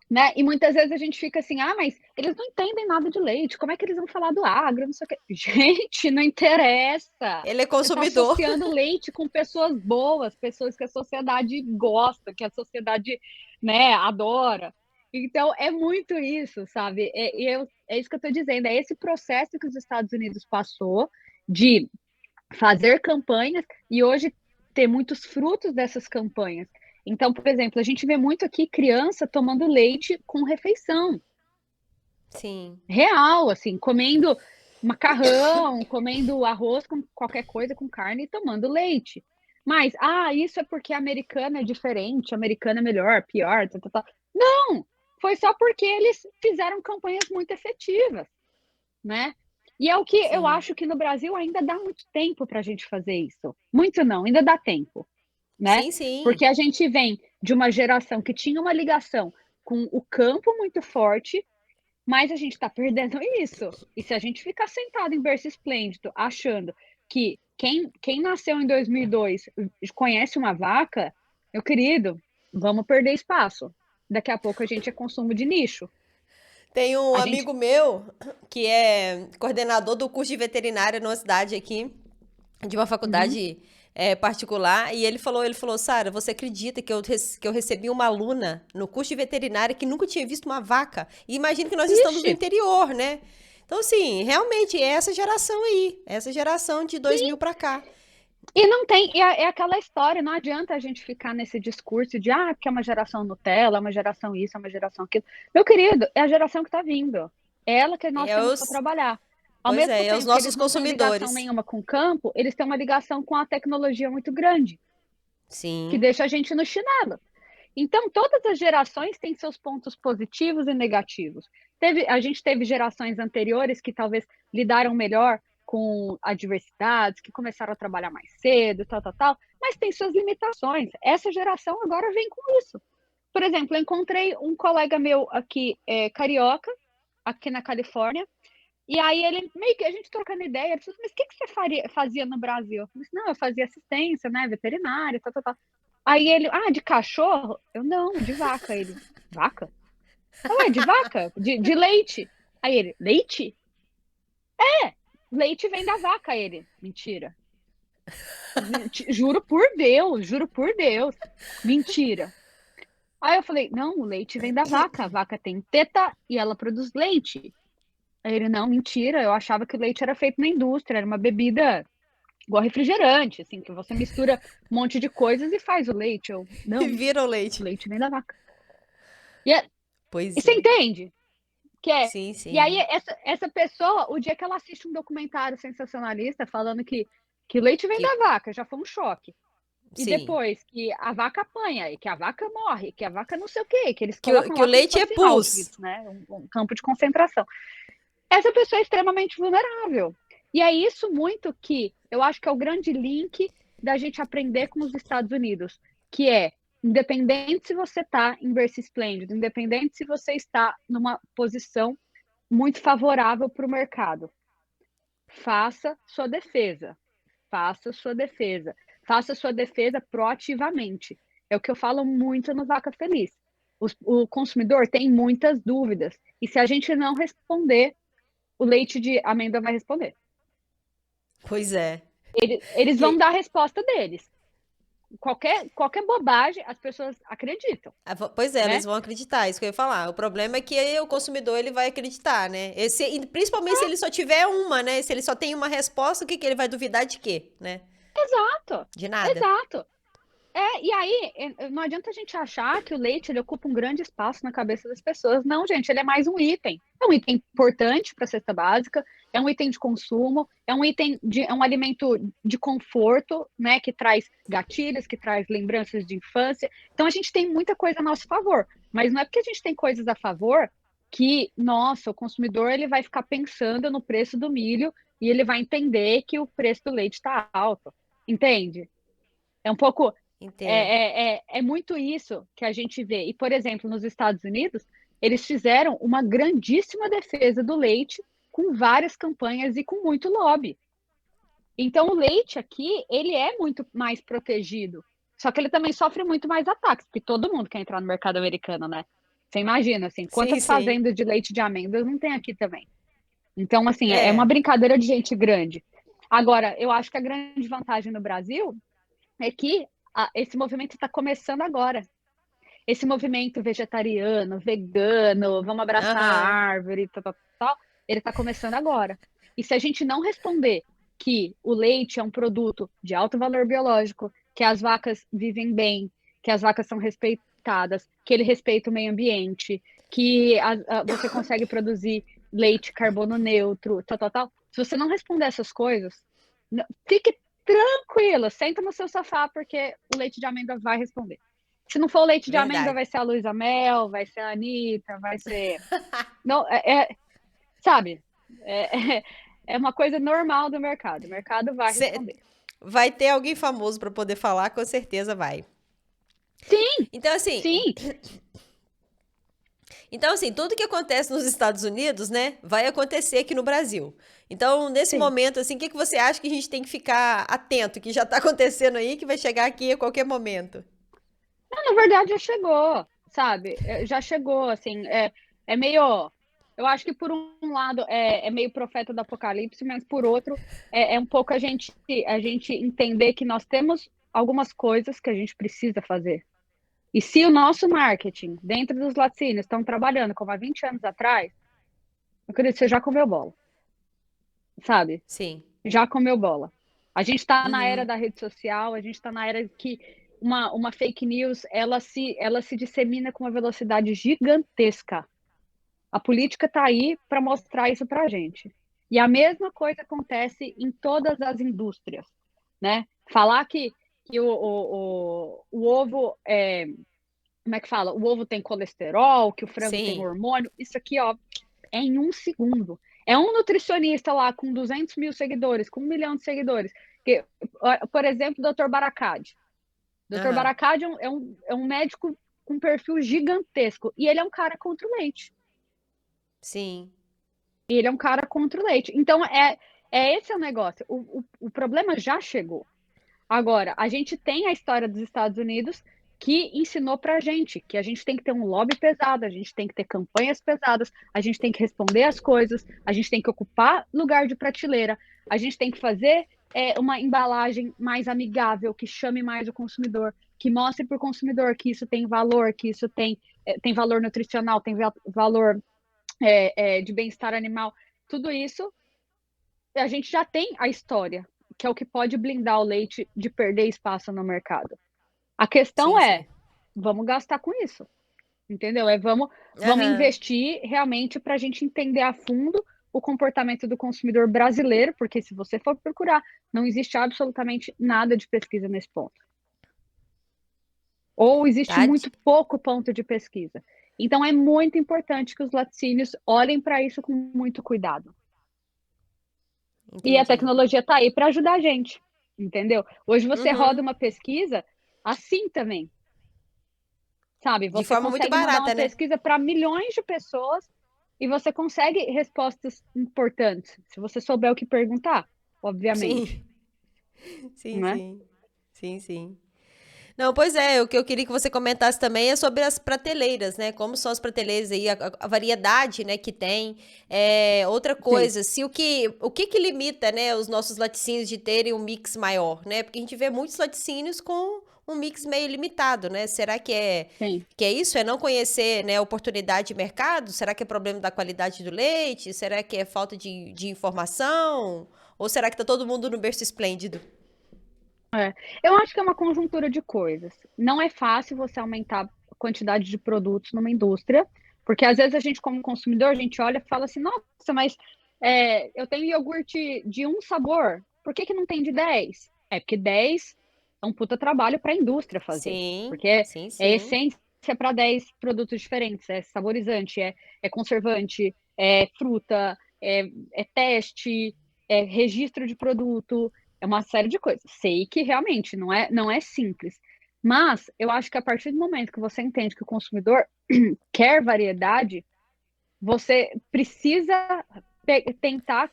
né? E muitas vezes a gente fica assim, mas eles não entendem nada de leite, como é que eles vão falar do agro, não sei o quê. Gente, não interessa. Ele é Você está consumidor. associando leite com pessoas boas, pessoas que a sociedade gosta, que a sociedade, né, adora. Então, é muito isso, sabe? É isso que eu estou dizendo, é esse processo que os Estados Unidos passou de fazer campanhas e hoje ter muitos frutos dessas campanhas. Então, por exemplo, a gente vê muito aqui criança tomando leite com refeição. Sim. Real, assim, comendo macarrão, comendo arroz com qualquer coisa com carne e tomando leite. Mas, isso é porque a americana é diferente, a americana é melhor, pior, tá, tá, tá. Não! Foi só porque eles fizeram campanhas muito efetivas, né? E é o que eu Sim. acho que no Brasil ainda dá muito tempo para a gente fazer isso. Muito não, ainda dá tempo, né? Sim, sim. Porque a gente vem de uma geração que tinha uma ligação com o campo muito forte, mas a gente está perdendo isso. E se a gente ficar sentado em berço esplêndido, achando que quem nasceu em 2002 conhece uma vaca, meu querido, vamos perder espaço. Daqui a pouco a gente é consumo de nicho. Tem um A gente. amigo meu que é coordenador do curso de veterinária numa cidade aqui, de uma Uhum. faculdade particular, e ele falou, Sara, você acredita que eu recebi uma aluna no curso de veterinária que nunca tinha visto uma vaca? E imagina que nós estamos no Ixi, interior, né? Então, assim, realmente é essa geração aí, essa geração de 2000 pra cá. e não tem, é aquela história, não adianta a gente ficar nesse discurso de porque é uma geração Nutella, é uma geração isso, é uma geração aquilo. Meu querido, é a geração que está vindo. É ela que nós É temos para os, trabalhar. Ao pois mesmo é os tempo que eles nossos não têm ligação consumidores. nenhuma com o campo, eles têm uma ligação com a tecnologia muito grande, que Sim, deixa a gente no chinelo. Então, todas as gerações têm seus pontos positivos e negativos. A gente teve gerações anteriores que talvez lidaram melhor com adversidades, que começaram a trabalhar mais cedo, tal, tal, tal, mas tem suas limitações. Essa geração agora vem com isso. Por exemplo, eu encontrei um colega meu aqui, carioca, aqui na Califórnia, e aí ele, meio que a gente trocando ideia, ele falou, mas o que você fazia no Brasil? Eu falei, não, eu fazia assistência, né, veterinária, tal, tal, tal. Aí ele, de cachorro? Eu, não, de vaca. Ele, vaca? Eu, de vaca? De leite? Aí ele, leite? Leite vem da vaca. Ele, mentira. Juro por Deus. Mentira. Aí eu falei, não, o leite vem da vaca. A vaca tem teta e ela produz leite. Aí ele, não, mentira. Eu achava que o leite era feito na indústria, era uma bebida igual refrigerante, assim, que você mistura um monte de coisas e faz o leite. Eu, e não, viram o leite. leite vem da vaca. E, e Pois você é. entende? Que é. Sim, E aí, sim. essa pessoa, o dia que ela assiste um documentário sensacionalista falando que leite vem Que, da vaca, já foi um choque. E sim. depois que a vaca apanha, e que a vaca morre, que a vaca não sei o quê, que eles Que o, colocam que o lá como se leite é fosse pus. Auschwitz, né? Um campo de concentração. Essa pessoa é extremamente vulnerável. E é isso muito que eu acho que é o grande link da gente aprender com os Estados Unidos, que é independente se você está em berço esplêndido, independente se você está numa posição muito favorável para o mercado. Faça sua defesa. Faça sua defesa. Faça sua defesa proativamente. É o que eu falo muito no Vaca Feliz. O consumidor tem muitas dúvidas. E se a gente não responder, o leite de amêndoa vai responder. Pois é. Eles vão E, dar a resposta deles. Qualquer bobagem, as pessoas acreditam, pois é, eles né? vão acreditar, isso que eu ia falar. O problema é que aí o consumidor ele vai acreditar, né? Principalmente se ele só tiver uma, né? Se ele só tem uma resposta, o que que ele vai duvidar de quê, né? Exato, De nada. exato. E aí, não adianta a gente achar que o leite ele ocupa um grande espaço na cabeça das pessoas. Não, gente, ele é mais um item. É um item importante para a cesta básica, é um item de consumo, é um alimento de conforto, né? Que traz gatilhos, que traz lembranças de infância. Então a gente tem muita coisa a nosso favor. Mas não é porque a gente tem coisas a favor que, nossa, o consumidor ele vai ficar pensando no preço do milho e ele vai entender que o preço do leite está alto. Entende? É um pouco Entendo. é muito isso que a gente vê. E, por exemplo, nos Estados Unidos, eles fizeram uma grandíssima defesa do leite com várias campanhas e com muito lobby. Então, o leite aqui, ele é muito mais protegido. Só que ele também sofre muito mais ataques, porque todo mundo quer entrar no mercado americano, né? Você imagina, assim, Sim, quantas sim. fazendas de leite de amêndoas não tem aqui também? Então, assim, é uma É. brincadeira de gente grande. Agora, eu acho que a grande vantagem no Brasil é que esse movimento está começando agora. Esse movimento vegetariano, vegano, vamos abraçar a Aham. árvore, tal, tal, tal, ele está começando agora. E se a gente não responder que o leite é um produto de alto valor biológico, que as vacas vivem bem, que as vacas são respeitadas, que ele respeita o meio ambiente, que você consegue produzir leite carbono neutro, tal, tal, tal. Se você não responder essas coisas, fique tranquila, senta no seu sofá, porque o leite de amêndoa vai responder. Se não for o leite de amêndoa, Verdade. vai ser a Luísa Mel, vai ser a Anitta, vai ser... Não, sabe? É, é uma coisa normal do mercado. O mercado vai Cê- responder. Vai ter alguém famoso para poder falar, com certeza vai. Sim, Então, assim, sim, tudo que acontece nos Estados Unidos, né, vai acontecer aqui no Brasil. Então, nesse sim. momento, assim, o que que você acha que a gente tem que ficar atento, que já está acontecendo aí, que vai chegar aqui a qualquer momento? Na verdade, já chegou, sabe? Já chegou, assim, é meio... Eu acho que por um lado é meio profeta do apocalipse, mas por outro é um pouco a gente entender que nós temos algumas coisas que a gente precisa fazer. E se o nosso marketing, dentro dos laticínios, estão trabalhando como há 20 anos atrás, eu acredito que você já comeu bola, sabe? Sim. Já comeu bola. A gente está na era Uhum. da rede social, a gente está na era que uma fake news ela se dissemina com uma velocidade gigantesca. A política está aí para mostrar isso para a gente. E a mesma coisa acontece em todas as indústrias, né? Falar que o ovo como é que fala? O ovo tem colesterol, que o frango tem Sim. hormônio, isso aqui, ó, é em um segundo. É um nutricionista lá com 200 mil seguidores, com 1 milhão de seguidores. Que, por exemplo, o Dr. Baracade. Dr. Aham. Baracade é um médico com perfil gigantesco. E ele é um cara contra o leite. Sim. E ele é um cara contra o leite. Então, esse é o negócio. O problema já chegou. Agora, a gente tem a história dos Estados Unidos que ensinou pra gente que a gente tem que ter um lobby pesado, a gente tem que ter campanhas pesadas, a gente tem que responder as coisas, a gente tem que ocupar lugar de prateleira, a gente tem que fazer uma embalagem mais amigável, que chame mais o consumidor, que mostre para o consumidor que isso tem valor, que isso tem valor nutricional, tem valor de bem-estar animal. Tudo isso a gente já tem a história, que é o que pode blindar o leite de perder espaço no mercado. A questão Sim, sim. vamos gastar com isso, entendeu? Vamos Aham. investir realmente para a gente entender a fundo o comportamento do consumidor brasileiro, porque se você for procurar, não existe absolutamente nada de pesquisa nesse ponto. Ou existe Tati? muito pouco ponto de pesquisa. Então é muito importante que os laticínios olhem para isso com muito cuidado. E a Entendi. tecnologia está aí para ajudar a gente, entendeu? Hoje você roda Uhum. uma pesquisa assim também, sabe? De Você forma muito consegue mandar uma barata, né? pesquisa para milhões de pessoas e você consegue respostas importantes, se você souber o que perguntar, obviamente, Sim. Sim, né? sim. Sim, sim. Não, pois é, o que eu queria que você comentasse também é sobre as prateleiras, né? Como são as prateleiras aí, a variedade, né, que tem. É, outra Sim. coisa, se o que limita, né, os nossos laticínios de terem um mix maior, né? Porque a gente vê muitos laticínios com um mix meio limitado, né? Será Sim. que é isso? É não conhecer, né, oportunidade de mercado? Será que é problema da qualidade do leite? Será que é falta de informação? Ou será que tá todo mundo no berço esplêndido? Eu acho que é uma conjuntura de coisas. Não é fácil você aumentar a quantidade de produtos numa indústria, porque às vezes a gente, como consumidor, a gente olha e fala assim, nossa, mas eu tenho iogurte de um sabor, por que que não tem de 10? É porque 10 é um puta trabalho para a indústria fazer, Sim, porque é, sim, é sim. essência para 10 produtos diferentes, é saborizante, é conservante, é fruta, é teste, é registro de produto, é uma série de coisas. Sei que realmente não é simples, mas eu acho que a partir do momento que você entende que o consumidor quer variedade, você precisa tentar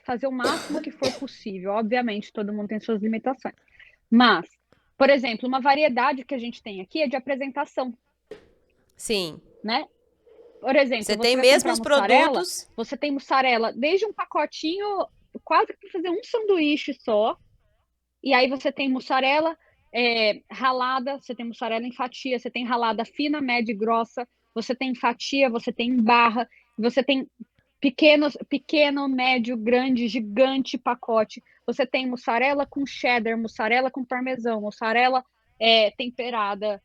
fazer o máximo que for possível. Obviamente, todo mundo tem suas limitações. Mas, por exemplo, uma variedade que a gente tem aqui é de apresentação, Sim. né? Por exemplo, Você você tem vai mesmo comprar os mussarela, produtos. você tem mussarela desde um pacotinho quase para fazer um sanduíche só. E aí você tem mussarela ralada, você tem mussarela em fatia, você tem ralada fina, média e grossa, você tem fatia, você tem em barra, você tem pequeno, médio, grande, gigante pacote. Você tem mussarela com cheddar, mussarela com parmesão, mussarela temperada.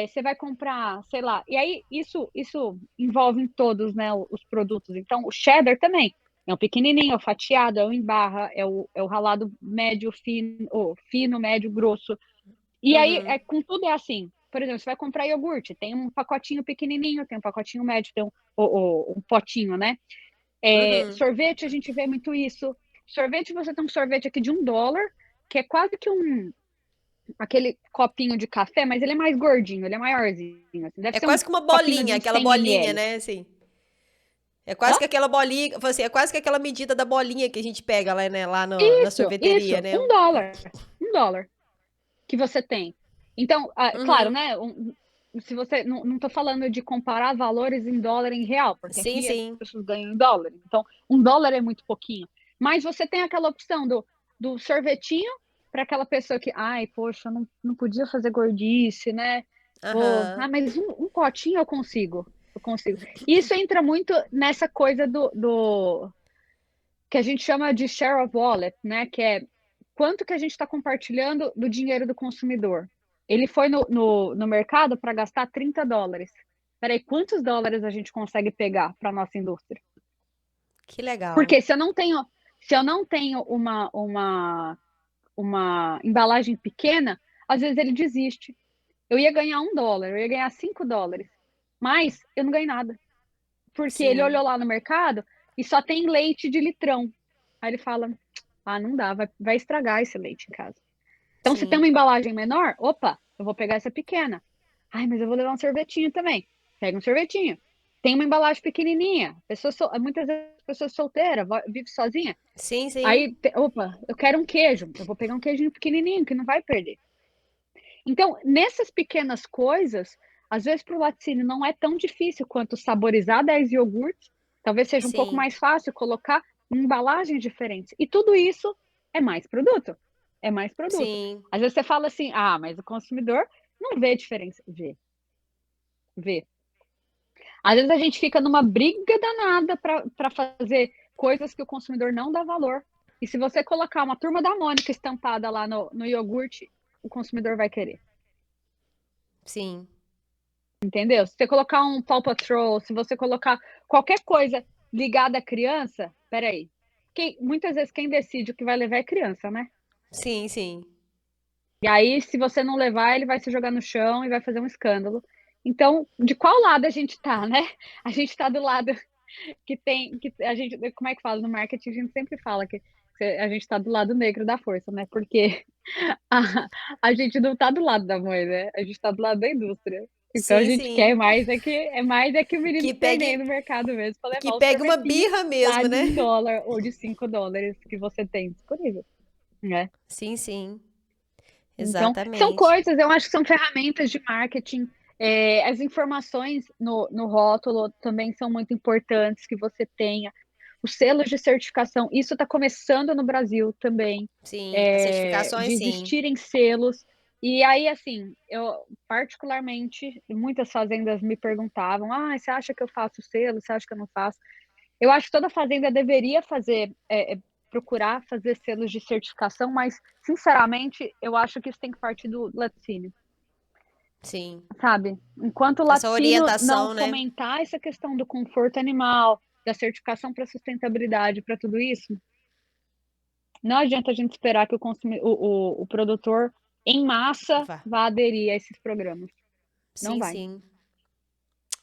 Você vai comprar, sei lá. E aí, isso envolve em todos, né, os produtos. Então, o cheddar também. É um pequenininho, é o fatiado, é o em barra, é o ralado médio, fino, médio, grosso. E aí, Uhum. com tudo é assim. Por exemplo, você vai comprar iogurte, tem um pacotinho pequenininho, tem um pacotinho médio, tem um potinho, né? Uhum. Sorvete, a gente vê muito isso. Sorvete, você tem um sorvete aqui de $1, que é quase que aquele copinho de café, mas ele é mais gordinho, ele é maiorzinho. Assim. Deve É ser um quase que uma copinho de bolinha, uns aquela 100 bolinha, ml. né? Assim. É Hã? quase que aquela bolinha, assim, é quase que aquela medida da bolinha que a gente pega lá, né, lá na sorveteria, Isso, né? $1. $1 que você tem. Então, claro, Uhum. né? Se você não estou falando de comparar valores em dólar em real, porque Sim, aqui as sim. pessoas ganham em dólar, então $1 é muito pouquinho. Mas você tem aquela opção do sorvetinho para aquela pessoa que, ai, poxa, não podia fazer gordice, né? Aham. Mas um potinho eu consigo. Eu consigo. Isso entra muito nessa coisa do que a gente chama de share of wallet, né? Que é quanto que a gente está compartilhando do dinheiro do consumidor. Ele foi no mercado para gastar $30. Peraí, quantos dólares a gente consegue pegar para a nossa indústria? Que legal. Porque se eu não tenho uma embalagem pequena, às vezes ele desiste. Eu ia ganhar $1, eu ia ganhar $5, mas eu não ganhei nada. Porque ele Sim. olhou lá no mercado e só tem leite de litrão. Aí ele fala: ah, não dá, vai estragar esse leite em casa. Então, se tem uma Sim. embalagem menor, opa, eu vou pegar essa pequena. Ai, mas eu vou levar um sorvetinho também. Pega um sorvetinho. Tem uma embalagem pequenininha. Muitas vezes pessoa solteira, vive sozinha. Sim, sim. Aí, opa, eu quero um queijo. Eu vou pegar um queijinho pequenininho que não vai perder. Então, nessas pequenas coisas, às vezes para o laticínio não é tão difícil quanto saborizar 10 iogurtes. Talvez seja um pouco Sim. mais fácil colocar em embalagens diferentes. E tudo isso é mais produto. É mais produto. Sim. Às vezes você fala assim, mas o consumidor não vê diferença. Vê. Às vezes a gente fica numa briga danada para fazer coisas que o consumidor não dá valor. E se você colocar uma turma da Mônica estampada lá no iogurte, o consumidor vai querer. Sim. Entendeu? Se você colocar um Paw Patrol, se você colocar qualquer coisa ligada à criança, peraí. Muitas vezes quem decide o que vai levar é criança, né? Sim, sim. E aí, se você não levar, ele vai se jogar no chão e vai fazer um escândalo. Então, de qual lado a gente tá, né? A gente tá do lado que a gente, como é que fala no marketing? A gente sempre fala que a gente tá do lado negro da força, né? Porque a gente não tá do lado da mãe, né? A gente tá do lado da indústria. Então a Sim, gente quer sim. mais é que o menino Que se perder pegue, no mercado mesmo para que levar o pegue uma sorvetinho birra lá mesmo, de né? $1 ou de $5 que você tem disponível, né? Sim, sim. Então, são Exatamente. coisas, eu acho que são ferramentas de marketing. As informações no rótulo também são muito importantes que você tenha. Os selos de certificação, isso está começando no Brasil também, Sim, as de certificações, sim. existirem selos. E aí, assim, eu particularmente, muitas fazendas me perguntavam: você acha que eu faço selo? Você acha que eu não faço? Eu acho que toda fazenda deveria procurar fazer selos de certificação, mas, sinceramente, eu acho que isso tem que partir do laticínio, Sim. sabe? Enquanto o Essa laticínio não orientação, né? fomentar essa questão do conforto animal, da certificação para sustentabilidade, para tudo isso, não adianta a gente esperar que o produtor, em massa, Vá. vá aderir a esses programas. Não Sim, vai. sim.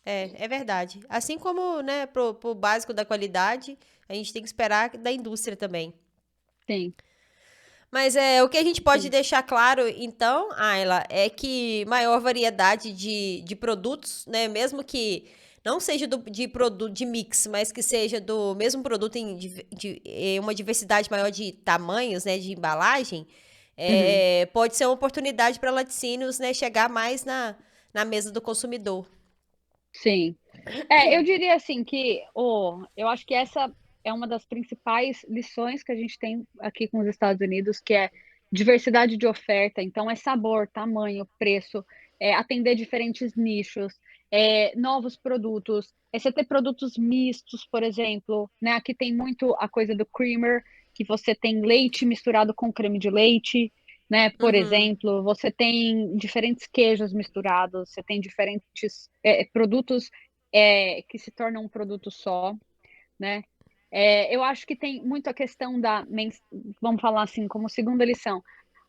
É verdade. Assim como, né, pro básico da qualidade, a gente tem que esperar da indústria também. Sim, Mas o que a gente pode sim. deixar claro, então, Ayla, é que maior variedade de produtos, né, mesmo que não seja de produto de mix, mas que seja do mesmo produto em uma diversidade maior de tamanhos, né, de embalagem, Uhum. pode ser uma oportunidade para laticínios, né, chegar mais na mesa do consumidor. Sim. Eu diria assim que eu acho que essa é uma das principais lições que a gente tem aqui com os Estados Unidos, que é diversidade de oferta. Então, é sabor, tamanho, preço, atender diferentes nichos. novos produtos, você ter produtos mistos, por exemplo, né? Aqui tem muito a coisa do creamer, que você tem leite misturado com creme de leite, né? Por Uhum. exemplo, você tem diferentes queijos misturados, você tem diferentes produtos que se tornam um produto só, né? Eu acho que tem muito a questão vamos falar assim, como segunda lição,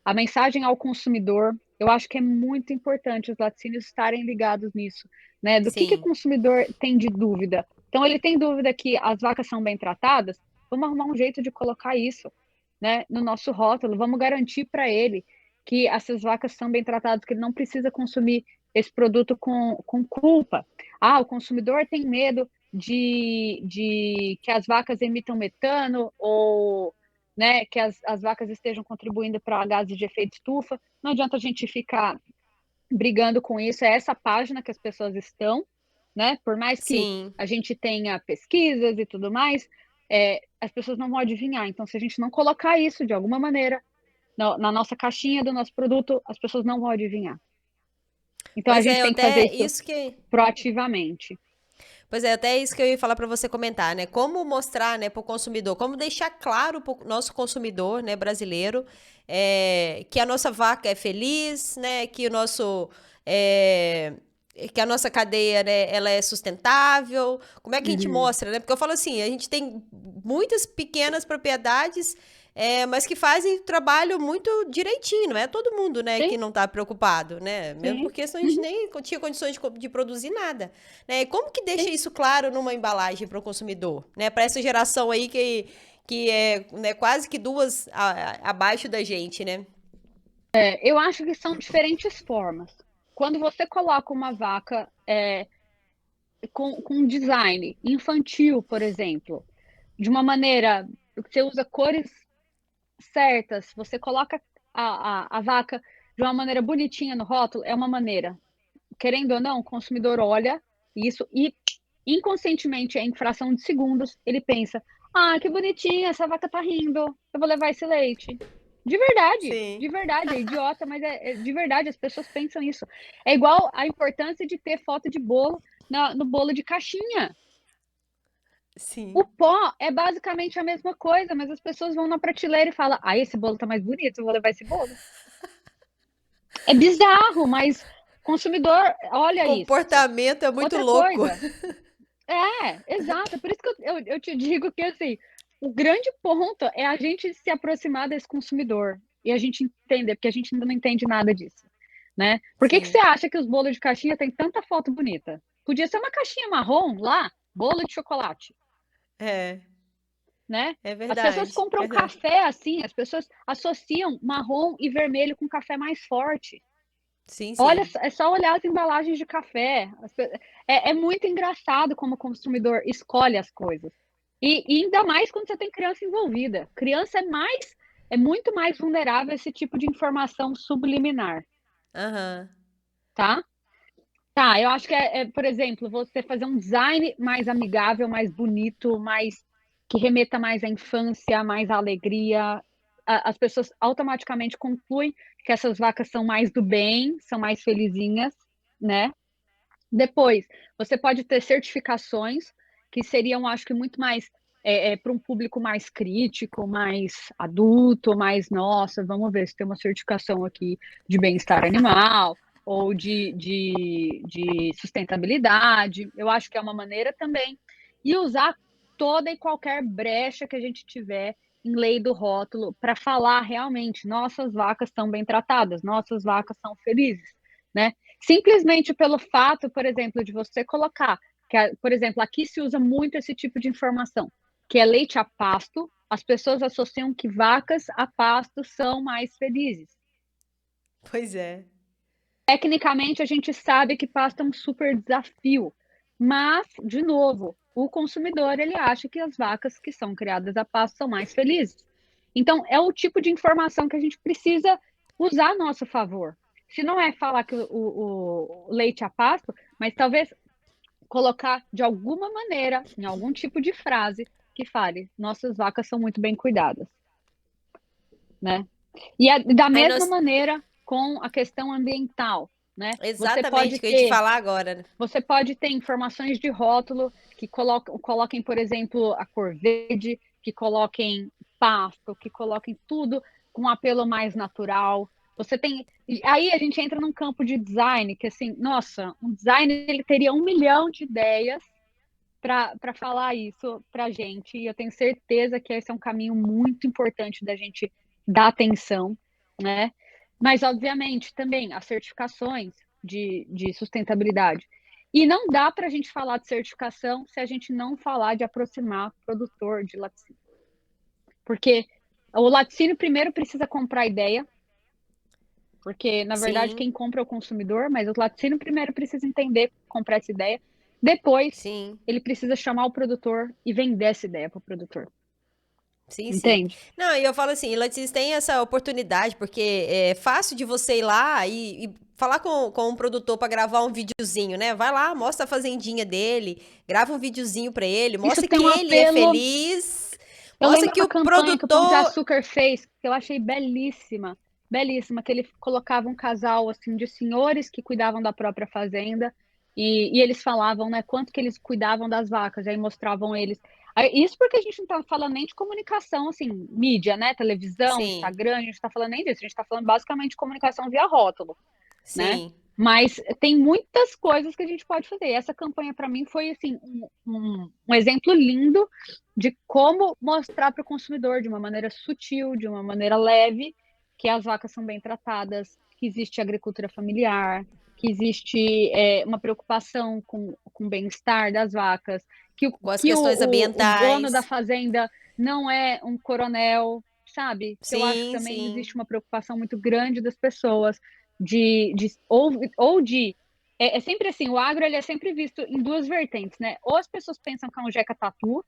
a mensagem ao consumidor. Eu acho que é muito importante os laticínios estarem ligados nisso, né? Do que o Sim. consumidor tem de dúvida. Então, ele tem dúvida que as vacas são bem tratadas, vamos arrumar um jeito de colocar isso, né, no nosso rótulo, vamos garantir para ele que essas vacas são bem tratadas, que ele não precisa consumir esse produto com culpa. Ah, o consumidor tem medo de que as vacas emitam metano ou, né, que as vacas estejam contribuindo para gases de efeito estufa. Não adianta a gente ficar brigando com isso, é essa página que as pessoas estão, né? Por mais que Sim. a gente tenha pesquisas e tudo mais, as pessoas não vão adivinhar. Então, se a gente não colocar isso de alguma maneira na nossa caixinha do nosso produto, as pessoas não vão adivinhar. Então, a Pois gente é, tem que fazer até isso isso que. proativamente. Pois é, até isso que eu ia falar para você comentar, né? Como mostrar, né, para o consumidor, como deixar claro para o nosso consumidor, né, brasileiro, que a nossa vaca é feliz, né? Que o nosso é, que a nossa cadeia, né, ela é sustentável. Como é que a gente Uhum. mostra, né? Porque eu falo assim, a gente tem muitas pequenas propriedades, mas que fazem trabalho muito direitinho, não é todo mundo, né, Sim, que não está preocupado, né? Mesmo sim. porque senão a gente Uhum. nem tinha condições de produzir nada, né? Como que deixa Sim. isso claro numa embalagem para o consumidor, né? Para essa geração aí que é, né, quase que duas abaixo da gente, né? Eu acho que são diferentes formas. Quando você coloca uma vaca com design infantil, por exemplo, de uma maneira que você usa cores certas, você coloca a vaca de uma maneira bonitinha no rótulo, é uma maneira. Querendo ou não, o consumidor olha isso e inconscientemente, em fração de segundos, ele pensa: ah, que bonitinha, essa vaca tá rindo, eu vou levar esse leite. Sim. de verdade, é idiota, mas de verdade, as pessoas pensam isso. É igual a importância de ter foto de bolo no bolo de caixinha. O Sim. pó é basicamente a mesma coisa, mas as pessoas vão na prateleira e falam: ah, esse bolo tá mais bonito, eu vou levar esse bolo. É bizarro, mas consumidor olha isso. Comportamento é muito Outra louco. coisa, exato. Por isso que eu te digo que, assim, o grande ponto é a gente se aproximar desse consumidor e a gente entender, porque a gente ainda não entende nada disso, né? Por que você Sim. acha que os bolos de caixinha têm tanta foto bonita? Podia ser uma caixinha marrom lá, bolo de chocolate, É, né? é As pessoas verdade, compram verdade. café assim, as pessoas associam marrom e vermelho com café mais forte. Sim, Olha, sim. é só olhar as embalagens de café. É muito engraçado como o consumidor escolhe as coisas. E ainda mais quando você tem criança envolvida. Criança é muito mais vulnerável a esse tipo de informação subliminar, Aham. tá? Tá, eu acho que por exemplo, você fazer um design mais amigável, mais bonito, mais que remeta mais à infância, mais à alegria. As pessoas automaticamente concluem que essas vacas são mais do bem, são mais felizinhas, né? Depois, você pode ter certificações que seriam, acho que, muito mais para um público mais crítico, mais adulto, mais, nossa, vamos ver se tem uma certificação aqui de bem-estar animal ou de sustentabilidade. Eu acho que é uma maneira também. E usar toda e qualquer brecha que a gente tiver em lei do rótulo para falar realmente, nossas vacas estão bem tratadas, nossas vacas são felizes, né? Simplesmente pelo fato, por exemplo, de você colocar, por exemplo, aqui se usa muito esse tipo de informação, que é leite a pasto, as pessoas associam que vacas a pasto são mais felizes. Pois é. Tecnicamente, a gente sabe que pasto é um super desafio, mas, de novo, o consumidor ele acha que as vacas que são criadas a pasto são mais felizes. Então, é o tipo de informação que a gente precisa usar a nosso favor. Se não é falar que o leite a pasto, mas talvez colocar de alguma maneira, em algum tipo de frase, que fale: nossas vacas são muito bem cuidadas, né? E da Aí mesma nós. maneira com a questão ambiental, né? Exatamente, o que eu ia te falar agora, né? Você pode ter informações de rótulo que coloquem, por exemplo, a cor verde, que coloquem pasto, que coloquem tudo com um apelo mais natural. Você tem. Aí a gente entra num campo de design, que assim, nossa, um designer ele teria 1 milhão de ideias para falar isso para a gente. E eu tenho certeza que esse é um caminho muito importante da gente dar atenção, né? Mas, obviamente, também as certificações de sustentabilidade. E não dá para a gente falar de certificação se a gente não falar de aproximar o produtor de laticínio. Porque o laticínio primeiro precisa comprar ideia, porque, na verdade, Sim, quem compra é o consumidor, mas o laticínio primeiro precisa entender, comprar essa ideia. Depois, sim. ele precisa chamar o produtor e vender essa ideia para o produtor. Sim, sim. Entende? Não, e eu falo assim, Lattes tem essa oportunidade, porque é fácil de você ir lá e falar com um produtor para gravar um videozinho, né? Vai lá, mostra a fazendinha dele, grava um videozinho para ele, Isso mostra tem que um ele é apelo. feliz, Eu mostra lembro que uma o campanha que o Pão de produtor. Açúcar fez, que eu achei belíssima, belíssima, que ele colocava um casal assim de senhores que cuidavam da própria fazenda e eles falavam, né, quanto que eles cuidavam das vacas, aí mostravam eles. Isso porque a gente não está falando nem de comunicação, assim, mídia, né, televisão, Sim, Instagram, a gente está falando nem disso, a gente está falando basicamente de comunicação via rótulo, né? sim. Mas tem muitas coisas que a gente pode fazer. Essa campanha, para mim, foi assim, um exemplo lindo de como mostrar para o consumidor de uma maneira sutil, de uma maneira leve, que as vacas são bem tratadas, que existe agricultura familiar, que existe uma preocupação com o bem-estar das vacas, que, o, Com as que questões o dono da ambientais. fazenda não é um coronel, sabe? Que eu acho que Sim, também sim. existe uma preocupação muito grande das pessoas de é sempre assim, o agro ele é sempre visto em duas vertentes, né? Ou as pessoas pensam que é um jeca tatu,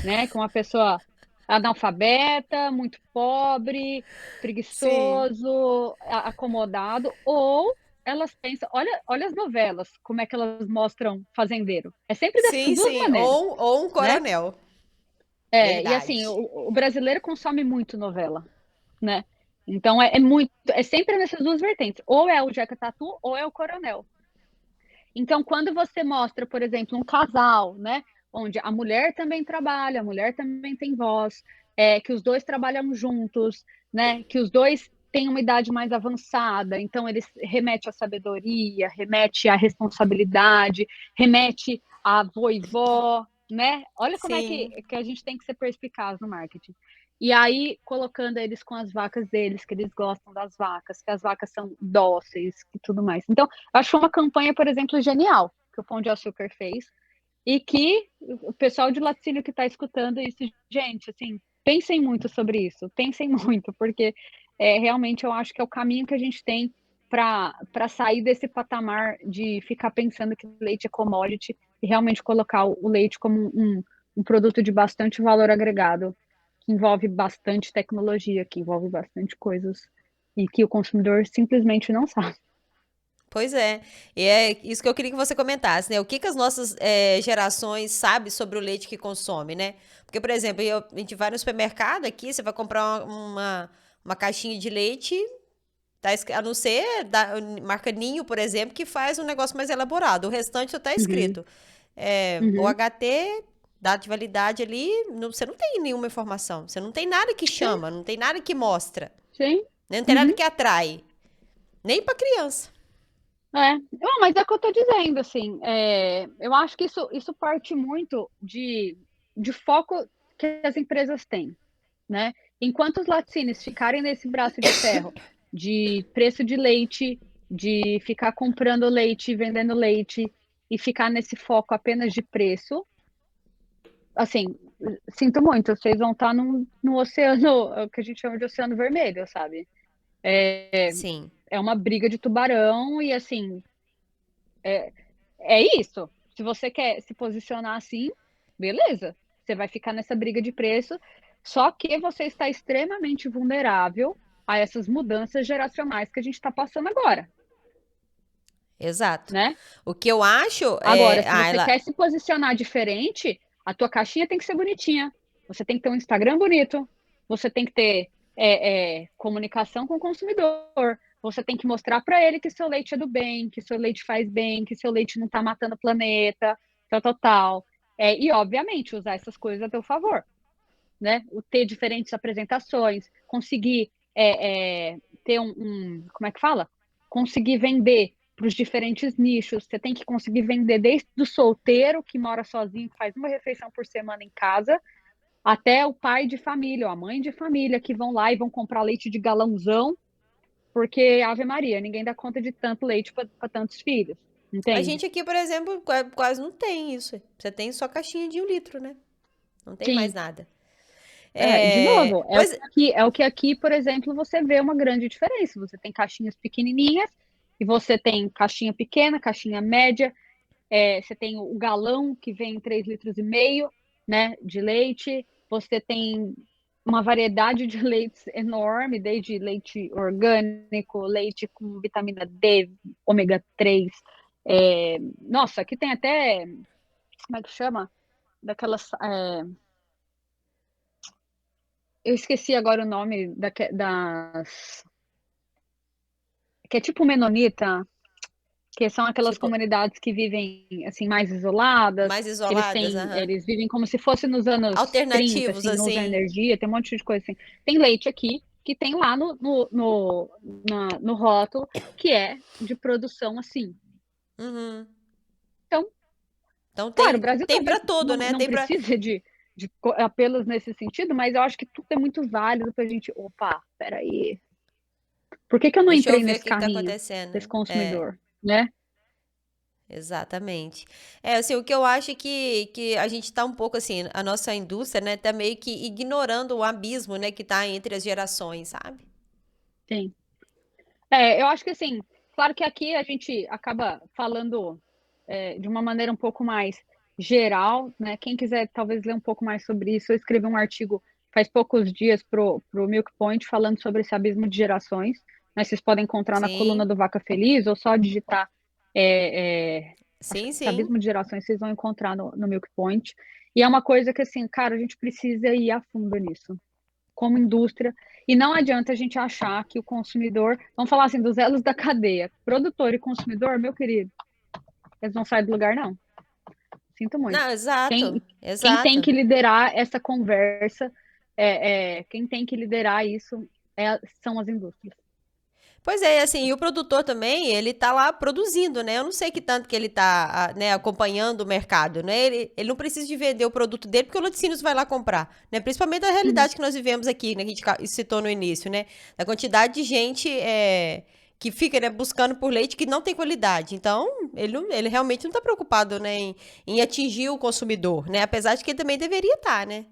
né? Que é uma pessoa analfabeta, muito pobre, Sim. preguiçoso, acomodado, ou elas pensam, olha as novelas, como é que elas mostram fazendeiro. É sempre dessas Sim, duas sim. maneiras, Ou um né? coronel. E assim, Verdade. o brasileiro consome muito novela, né? Então é muito, é sempre nessas duas vertentes. Ou é o Jeca Tatu ou é o Coronel. Então, quando você mostra, por exemplo, um casal, né, onde a mulher também trabalha, a mulher também tem voz, que os dois trabalham juntos, né, que os dois têm uma idade mais avançada, então eles remete à sabedoria, remete à responsabilidade, remete à avó e vó, né? Olha como é Sim. que a gente tem que ser perspicaz no marketing. E aí, colocando eles com as vacas deles, que eles gostam das vacas, que as vacas são dóceis e tudo mais. Então, acho que foi uma campanha, por exemplo, genial que o Pão de Açúcar fez e que o pessoal de laticínio que está escutando isso, gente, assim, pensem muito sobre isso, pensem muito, porque realmente eu acho que é o caminho que a gente tem para sair desse patamar de ficar pensando que leite é commodity e realmente colocar o leite como um produto de bastante valor agregado, que envolve bastante tecnologia, que envolve bastante coisas e que o consumidor simplesmente não sabe. Pois é. E é isso que eu queria que você comentasse, né? O que as nossas gerações sabem sobre o leite que consome, né? Porque, por exemplo, a gente vai no supermercado aqui, você vai comprar uma caixinha de leite, tá, a não ser da marca Ninho, por exemplo, que faz um negócio mais elaborado. O restante só tá Uhum, escrito. O uhum. HT, data de validade ali, você não tem nenhuma informação. Você não tem nada que Sim, chama, não tem nada que mostra, sim. né? Não tem nada Uhum. que atrai. Nem para criança. Não, mas é o que eu estou dizendo, assim, eu acho que isso parte muito de foco que as empresas têm, né? Enquanto os laticínios ficarem nesse braço de ferro de preço de leite, de ficar comprando leite, vendendo leite e ficar nesse foco apenas de preço, assim, sinto muito, vocês vão estar no oceano, é o que a gente chama de oceano vermelho, sabe? Sim. É uma briga de tubarão e, assim, é isso. Se você quer se posicionar assim, beleza. Você vai ficar nessa briga de preço, só que você está extremamente vulnerável a essas mudanças geracionais que a gente está passando agora, Exato. né? O que eu acho Agora, é. se Ah, você ela. quer se posicionar diferente, a tua caixinha tem que ser bonitinha. Você tem que ter um Instagram bonito. Você tem que ter comunicação com o consumidor. você tem que mostrar para ele que seu leite é do bem, que seu leite faz bem, que seu leite não está matando o planeta, tal, tal, tal. E, obviamente, usar essas coisas a teu favor, né? O ter diferentes apresentações, conseguir ter como é que fala? Conseguir vender para os diferentes nichos. Você tem que conseguir vender desde o solteiro que mora sozinho, que faz uma refeição por semana em casa, até o pai de família ou a mãe de família que vão lá e vão comprar leite de galãozão, porque Ave Maria, ninguém dá conta de tanto leite para tantos filhos, A entende? gente aqui, por exemplo, quase não tem isso. Você tem só caixinha de 1 litro, né? Não tem mais Sim. nada. De novo, Pois, é o que aqui, por exemplo, você vê uma grande diferença. Você tem caixinhas pequenininhas e você tem caixinha pequena, caixinha média, você tem o galão que vem em 3,5 litros, né, de leite. Você tem uma variedade de leites enorme, desde leite orgânico, leite com vitamina D, ômega 3. Nossa, aqui tem até, como é que chama? Daquelas. Eu esqueci agora o nome das. Que é tipo menonita, que são aquelas tipo, comunidades que vivem assim mais isoladas, mais que isoladas, aham. eles vivem como se fosse nos anos 30, Alternativos, assim, não usam assim. energia, tem um monte de coisa assim. Tem leite aqui que tem lá no rótulo que é de produção assim. Uhum. Então, Então claro, o tem, Brasil tem para talvez todo, né? não Tem para. precise de apelos nesse sentido, mas eu acho que tudo é muito válido pra gente, opa, peraí, por que eu não Deixa eu entrei ver o nesse que que tá carrinho desse acontecendo. consumidor, né? Exatamente. Assim, o que eu acho é que a gente tá um pouco assim, a nossa indústria, né, tá meio que ignorando o abismo, né, que tá entre as gerações, sabe? Sim. Eu acho que assim, claro que aqui a gente acaba falando de uma maneira um pouco mais geral, né? Quem quiser talvez ler um pouco mais sobre isso, eu escrevi um artigo faz poucos dias pro Milk Point falando sobre esse abismo de gerações, né? Vocês podem encontrar na coluna Sim, do Vaca Feliz ou só digitar acho que sim, esse sim. abismo de gerações vocês vão encontrar no Milk Point. E é uma coisa que assim, cara, a gente precisa ir a fundo nisso como indústria, e não adianta a gente achar que o consumidor, vamos falar assim, dos elos da cadeia, produtor e consumidor, meu querido, eles não saem do lugar, não. Sinto muito. Não, Quem, exato, quem tem exato. que liderar essa conversa, quem tem que liderar isso são as indústrias. Pois é, assim, e o produtor também, ele tá lá produzindo, né? Eu não sei que tanto que ele tá, né, acompanhando o mercado, né? Ele não precisa de vender o produto dele porque o laticínios vai lá comprar, né? Principalmente a Uhum. realidade que nós vivemos aqui, né? Que a gente citou no início, né? Da quantidade de gente que fica, né, buscando por leite que não tem qualidade. Então, ele realmente não tá preocupado, né, em atingir o consumidor, né? Apesar de que ele também deveria estar, né?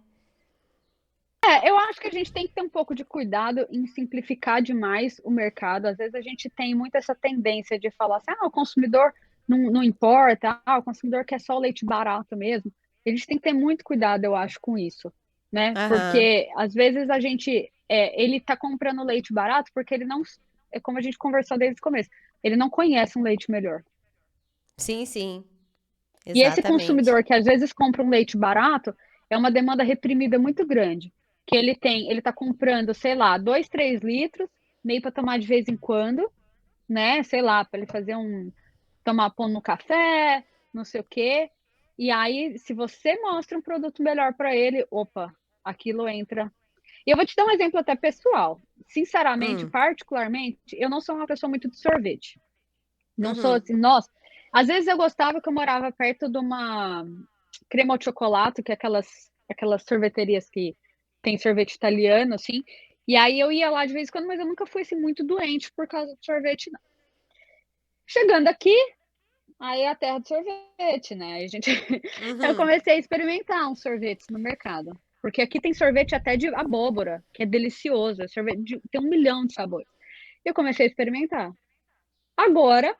Eu acho que a gente tem que ter um pouco de cuidado em simplificar demais o mercado. Às vezes a gente tem muito essa tendência de falar assim, o consumidor não importa, o consumidor quer só o leite barato mesmo. A gente tem que ter muito cuidado, eu acho, com isso, né? Aham. Porque às vezes ele está comprando leite barato porque ele não, é como a gente conversou desde o começo, ele não conhece um leite melhor. Sim, sim. E esse Exatamente. consumidor que às vezes compra um leite barato é uma demanda reprimida muito grande. Que ele está comprando, sei lá, 2, 3 litros, meio para tomar de vez em quando, né? Sei lá, para ele fazer tomar pão no café, não sei o quê. E aí, se você mostra um produto melhor para ele, opa, aquilo entra. E eu vou te dar um exemplo até pessoal. Sinceramente, Hum. particularmente, eu não sou uma pessoa muito de sorvete. Não sou Uhum. assim, nossa. Às vezes eu gostava que eu morava perto de uma crema ao chocolate, que é aquelas sorveterias que tem sorvete italiano, assim. E aí eu ia lá de vez em quando, mas eu nunca fui assim, muito doente por causa do sorvete, não. Chegando aqui, aí é a terra do sorvete, né? Aí eu Uhum. comecei a experimentar uns sorvetes no mercado. Porque aqui tem sorvete até de abóbora, que é delicioso. Tem 1 milhão de sabores. Eu comecei a experimentar. Agora,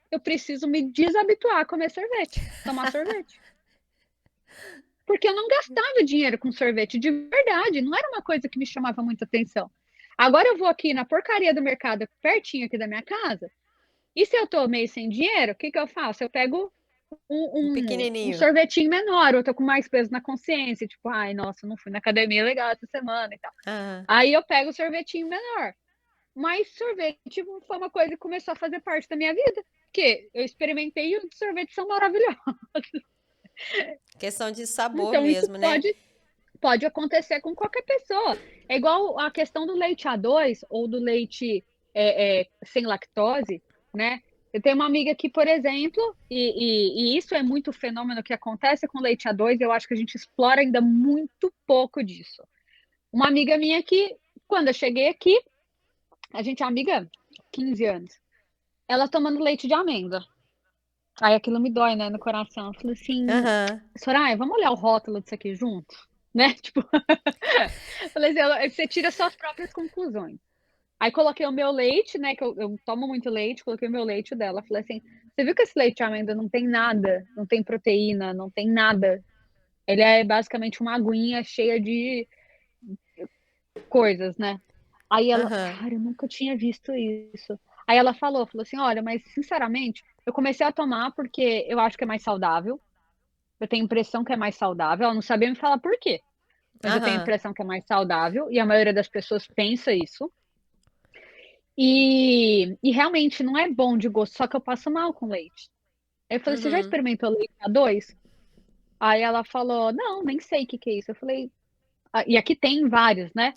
eu preciso me desabituar a comer sorvete, tomar sorvete. Porque eu não gastava dinheiro com sorvete, de verdade, não era uma coisa que me chamava muita atenção. Agora eu vou aqui na porcaria do mercado, pertinho aqui da minha casa, e se eu tô meio sem dinheiro, o que que eu faço? Eu pego Um um pequenininho. sorvetinho menor, eu tô com mais peso na consciência, tipo, ai, nossa, não fui na academia legal essa semana e tal. Aham. Aí eu pego o sorvetinho menor. Mas sorvete foi uma coisa que começou a fazer parte da minha vida, porque eu experimentei e os sorvetes são maravilhosos. Questão de sabor Então isso mesmo, né? pode acontecer com qualquer pessoa. É igual a questão do leite A2 ou do leite sem lactose, né? Eu tenho uma amiga que, por exemplo, e isso é muito fenômeno que acontece com leite A2, eu acho que a gente explora ainda muito pouco disso. Uma amiga minha que, quando eu cheguei aqui, a gente é amiga há 15 anos, ela tomando leite de amêndoa. Aí aquilo me dói, né, no coração. Eu falei assim, Aham. Soraya, vamos olhar o rótulo disso aqui junto? Né? Tipo, falei assim, você tira suas próprias conclusões. Aí coloquei o meu leite, né, que eu tomo muito leite, coloquei o meu leite e o dela. Falei assim, você viu que esse leite de amêndoa não tem nada, não tem proteína, não tem nada. Ele é basicamente uma aguinha cheia de coisas, né? Aí ela, Aham. cara, eu nunca tinha visto isso. Aí ela falou assim, olha, mas sinceramente, eu comecei a tomar porque eu acho que é mais saudável. Eu tenho a impressão que é mais saudável. Ela não sabia me falar por quê, mas eu tenho a Aham. impressão que é mais saudável e a maioria das pessoas pensa isso. E realmente não é bom de gosto, só que eu passo mal com leite. Aí eu falei, você já Uhum. experimentou leite A2? Aí ela falou, não, nem sei o que que é isso. Eu falei, e aqui tem vários, né?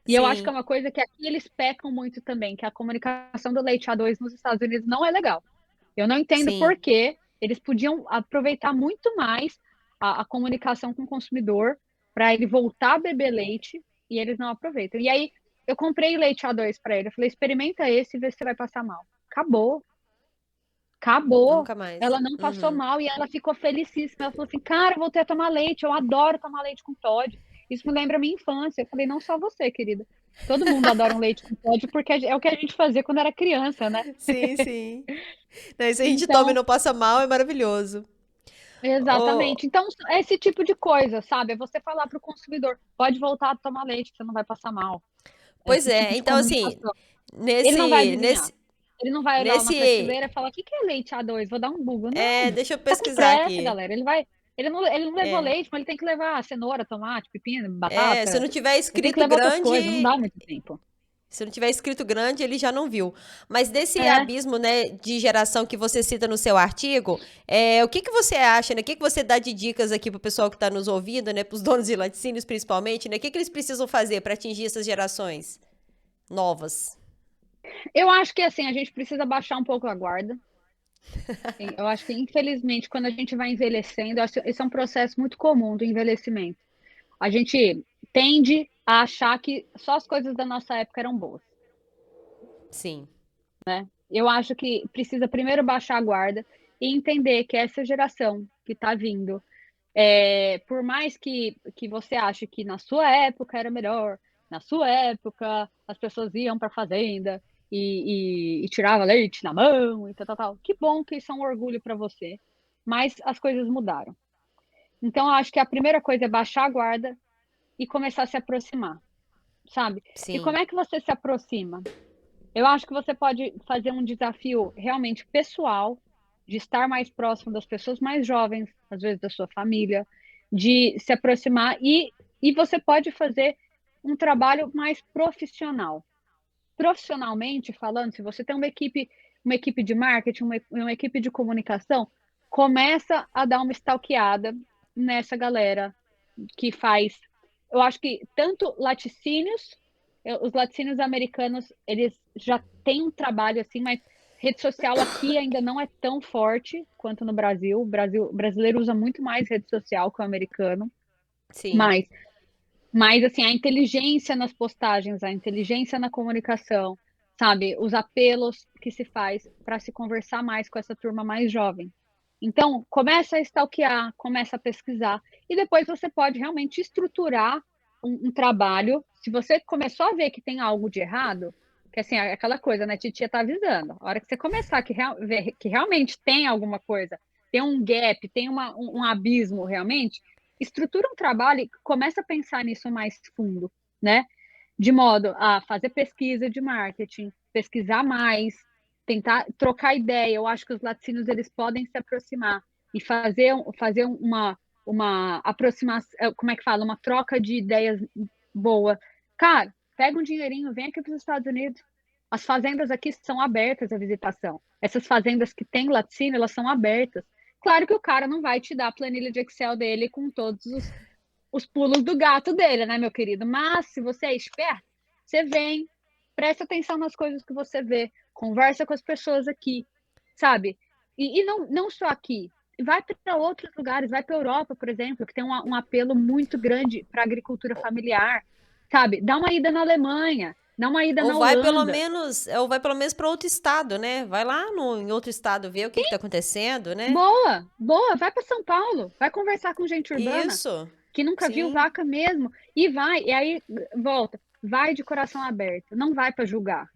E eu acho que é Sim. uma coisa que aqui eles pecam muito também, que a comunicação do leite A2 nos Estados Unidos não é legal. Eu não entendo Sim. por que eles podiam aproveitar muito mais a comunicação com o consumidor para ele voltar a beber leite e eles não aproveitam. E aí eu comprei leite A2 para ele. Eu falei, experimenta esse e vê se você vai passar mal. Acabou, acabou. Nunca mais. Ela não passou Uhum. mal e ela ficou felicíssima. Ela falou assim, cara, eu voltei a tomar leite. Eu adoro tomar leite com Toddy. Isso me lembra a minha infância. Eu falei, não só você, querida. Todo mundo adora um leite com Toddy porque é o que a gente fazia quando era criança, né? Sim, sim. Não, se a gente toma e Então, não passa mal, é maravilhoso. Oh, exatamente. Então, é esse tipo de coisa, sabe? É você falar para o consumidor, pode voltar a tomar leite, que você não vai passar mal. É pois esse tipo é. de Então, assim, comunicação. Ele não vai nesse, adivinhar. nesse, Ele não vai olhar uma nesse, prateleira e falar, o que que é leite A2? Vou dar um Google. Não, deixa eu tá com pesquisar pressa, aqui. galera. Ele não levou É, leite, mas ele tem que levar cenoura, tomate, pepino, batata. se não tiver Ele tem que escrito levar outras coisas, não grande, dá muito tempo. se não tiver escrito grande, ele já não viu. Mas desse É, abismo, né, de geração que você cita no seu artigo, o que que você acha, né? O que que você dá de dicas aqui pro pessoal que está nos ouvindo, né, para os donos de laticínios principalmente, né? O que que eles precisam fazer para atingir essas gerações novas? eu acho que assim, a gente precisa baixar um pouco a guarda. Eu acho que, infelizmente, quando a gente vai envelhecendo, esse é um processo muito comum do envelhecimento. A gente tende a achar que só as coisas da nossa época eram boas. Sim, Eu acho que precisa primeiro baixar a guarda e entender que essa geração que está vindo, por mais que você ache que na sua época era melhor, na sua época as pessoas iam para a fazenda e tirava leite na mão e tal, tal, tal. Que bom que isso é um orgulho para você, mas as coisas mudaram. Então, eu acho que a primeira coisa é baixar a guarda e começar a se aproximar, sabe? E como sim, é que você se aproxima? Eu acho que você pode fazer um desafio realmente pessoal, de estar mais próximo das pessoas mais jovens, às vezes da sua família, de se aproximar e você pode fazer um trabalho mais profissional. Profissionalmente falando, se você tem uma equipe de marketing, uma equipe de comunicação, começa a dar uma stalkeada nessa galera que faz. Eu acho que tanto laticínios, os laticínios americanos, eles já têm um trabalho assim, mas rede social aqui ainda não é tão forte quanto no Brasil. O brasileiro usa muito mais rede social que o americano, sim. mas assim, a inteligência nas postagens, a inteligência na comunicação, sabe? Os apelos que se faz para se conversar mais com essa turma mais jovem. Então, começa a stalkear, começa a pesquisar, e depois você pode realmente estruturar um trabalho. Se você começou a ver que tem algo de errado, que assim, é aquela coisa, né? Titia tá avisando. A hora que você começar ver que realmente tem alguma coisa, tem um gap, tem um abismo realmente, estrutura um trabalho e começa a pensar nisso mais fundo, né? De modo a fazer pesquisa de marketing, pesquisar mais, tentar trocar ideia. Eu acho que os laticínios eles podem se aproximar e fazer uma aproximação, como é que fala? Uma troca de ideias boa. Cara, pega um dinheirinho, vem aqui para os Estados Unidos. As fazendas aqui são abertas à visitação. Essas fazendas que têm laticínio, elas são abertas. Claro que o cara não vai te dar a planilha de Excel dele com todos os pulos do gato dele, né, meu querido? Mas, se você é esperto, você vem, presta atenção nas coisas que você vê, conversa com as pessoas aqui, sabe? E não só aqui, vai para outros lugares, vai para a Europa, por exemplo, que tem um apelo muito grande para a agricultura familiar, sabe? Dá uma ida na Alemanha, dá uma ida na Holanda. Ou vai pelo menos para outro estado, né? Vai lá em outro estado ver o que está acontecendo, né? Boa, boa, vai para São Paulo, vai conversar com gente urbana Isso, que nunca viu sim. vaca mesmo e vai, e aí volta, vai de coração aberto, não vai para julgar,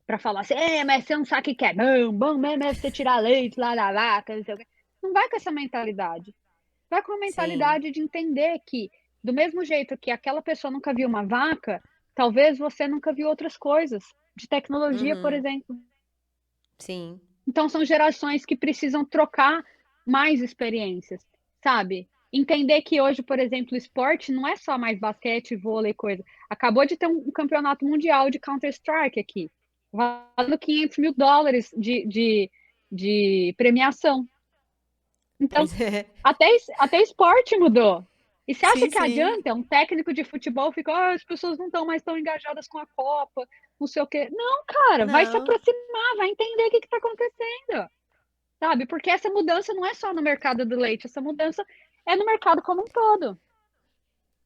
para falar assim, mas você não sabe o que que é, não, bom mesmo é você tirar leite lá da vaca, não sei o quê. Não vai com essa mentalidade, vai com a Sim. mentalidade de entender que, do mesmo jeito que aquela pessoa nunca viu uma vaca, talvez você nunca viu outras coisas, de tecnologia, por Uhum. exemplo. Sim. Então são gerações que precisam trocar mais experiências, sabe? Entender que hoje, por exemplo, o esporte não é só mais basquete, vôlei, coisa. Acabou de ter um campeonato mundial de Counter-Strike aqui, valendo US$ 500.000 de premiação. Então, Pois é. até esporte mudou. E você acha Sim, que sim. adianta um técnico de futebol ficar, as pessoas não estão mais tão engajadas com a Copa, não sei o quê. Não, cara, vai se Não. aproximar, vai entender o que está acontecendo. Sabe, porque essa mudança não é só no mercado do leite, essa mudança é no mercado como um todo,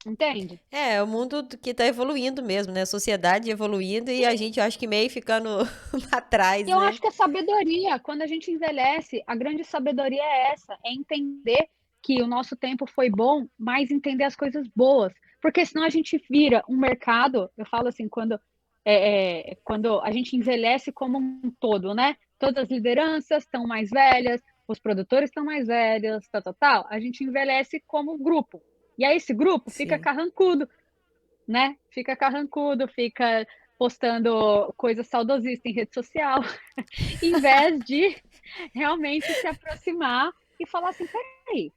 entende? É, o mundo que tá evoluindo mesmo, né? A sociedade evoluindo e a gente, eu acho que meio ficando pra trás, E eu né? acho que a sabedoria, quando a gente envelhece, a grande sabedoria é essa, é entender que o nosso tempo foi bom, mas entender as coisas boas, porque senão a gente vira um mercado, eu falo assim, quando a gente envelhece como um todo, né? Todas as lideranças estão mais velhas, os produtores estão mais velhos, tal, tal, tal, a gente envelhece como grupo. E aí esse grupo fica Sim. carrancudo, né? Fica carrancudo, fica postando coisa saudosista em rede social, em vez de realmente se aproximar e falar assim: peraí,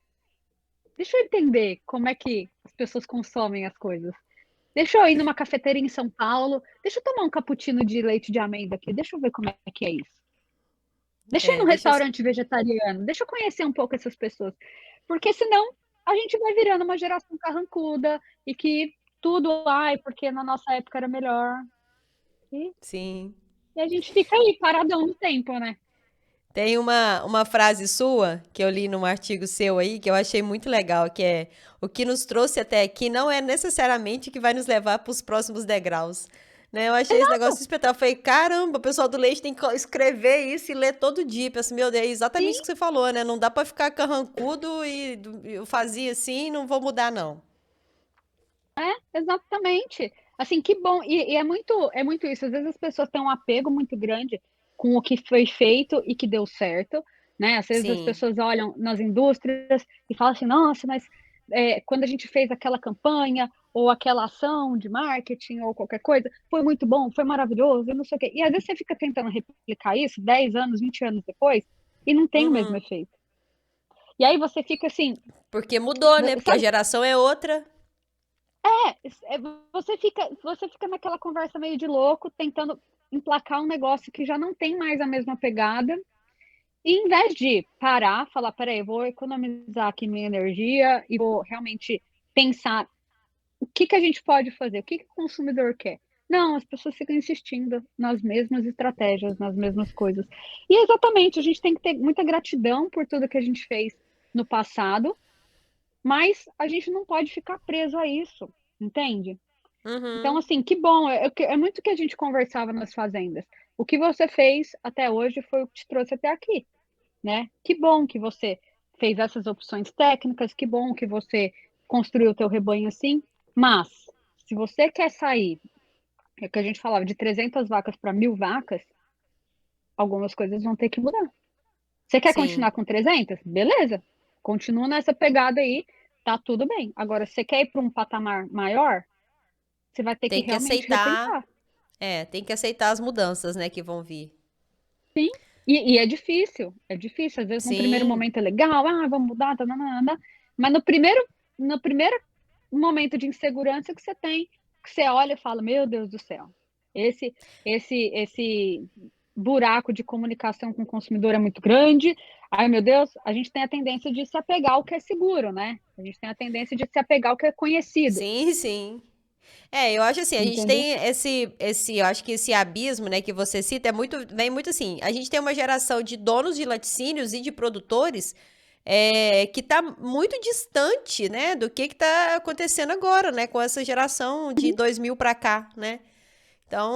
deixa eu entender como é que as pessoas consomem as coisas. Deixa eu ir numa cafeteria em São Paulo, deixa eu tomar um cappuccino de leite de amêndoa aqui, deixa eu ver como é que é isso. Deixa eu ir É, num deixa. restaurante vegetariano, deixa eu conhecer um pouco essas pessoas. Porque senão a gente vai virando uma geração carrancuda e que tudo, ai, porque na nossa época era melhor. E, Sim. e a gente fica aí, paradão no tempo, né? Tem uma frase sua que eu li num artigo seu aí que eu achei muito legal, que é o que nos trouxe até aqui não é necessariamente o que vai nos levar para os próximos degraus. Né? Eu achei esse negócio Exato. espetáculo. Eu falei, caramba, o pessoal do leite tem que escrever isso e ler todo dia. Pensa, meu Deus, é exatamente o Sim, que você falou, né? Não dá para ficar carrancudo e eu fazia assim, não vou mudar, não. exatamente. Assim, que bom. E é muito isso. Às vezes as pessoas têm um apego muito grande com o que foi feito e que deu certo, né? Às vezes as Sim. pessoas olham nas indústrias e falam assim, nossa, mas quando a gente fez aquela campanha ou aquela ação de marketing ou qualquer coisa, foi muito bom, foi maravilhoso, e não sei o quê. E às vezes você fica tentando replicar isso 10 anos, 20 anos depois e não tem o mesmo Uhum. efeito. E aí você fica assim, Porque mudou, né? Porque a sabe, geração é outra. É, você fica naquela conversa meio de louco, tentando emplacar um negócio que já não tem mais a mesma pegada, e em vez de parar, falar: "Espera aí, eu vou economizar aqui minha energia e vou realmente pensar o que que a gente pode fazer, o que que o consumidor quer". Não, as pessoas ficam insistindo nas mesmas estratégias, nas mesmas coisas. E exatamente, a gente tem que ter muita gratidão por tudo que a gente fez no passado, mas a gente não pode ficar preso a isso, entende? Então, Uhum. assim, que bom, é muito o que a gente conversava nas fazendas. O que você fez até hoje foi o que te trouxe até aqui, né? Que bom que você fez essas opções técnicas, que bom que você construiu o teu rebanho assim, mas se você quer sair, é o que a gente falava, de 300 vacas para 1.000 vacas, algumas coisas vão ter que mudar. Você quer Sim. continuar com 300? Beleza, continua nessa pegada aí, tá tudo bem. Agora, se você quer ir para um patamar maior, você vai ter que Tem que realmente aceitar. repensar. Tem que aceitar as mudanças, né, que vão vir. Sim, e é difícil, às vezes num primeiro Sim. momento é legal, vamos mudar, tá, mas no primeiro momento de insegurança que você tem, que você olha e fala, meu Deus do céu. Esse esse buraco de comunicação com o consumidor é muito grande. Ai, meu Deus, a gente tem a tendência de se apegar ao que é seguro, né? A gente tem a tendência de se apegar ao que é conhecido, Sim, sim. É, eu acho assim, a gente entendeu? tem eu acho que esse abismo, né, que você cita vem muito assim, a gente tem uma geração de donos de laticínios e de produtores que tá muito distante, né, do que tá acontecendo agora, né, com essa geração de Uhum, 2000 para cá, né?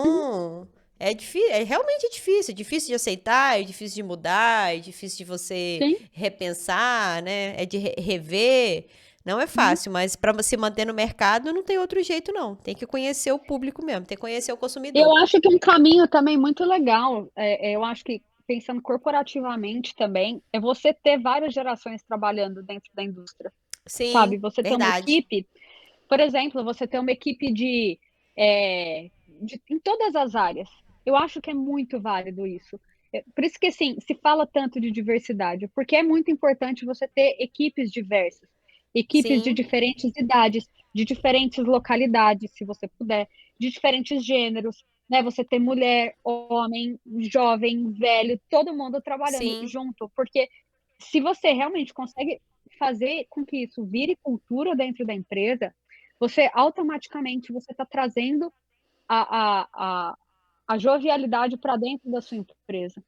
uhum, Então, é difícil, é difícil de aceitar, é difícil de mudar, é difícil de você sim, repensar, né? É de rever. Não é uhum. fácil, mas para se manter no mercado não tem outro jeito, não. Tem que conhecer o público mesmo, tem que conhecer o consumidor. Eu acho que um caminho também muito legal, eu acho que pensando corporativamente também, é você ter várias gerações trabalhando dentro da indústria, sabe? Sim, Você ter uma verdade. equipe, por exemplo, você ter uma equipe de em todas as áreas. Eu acho que é muito válido isso. Por isso que, assim, se fala tanto de diversidade, porque é muito importante você ter equipes diversas, equipes de Sim, diferentes idades, de diferentes localidades, se você puder, de diferentes gêneros, né? Você ter mulher, homem, jovem, velho, todo mundo trabalhando sim. junto, porque se você realmente consegue fazer com que isso vire cultura dentro da empresa, você automaticamente você está trazendo a, a, a, a jovialidade para dentro da sua empresa.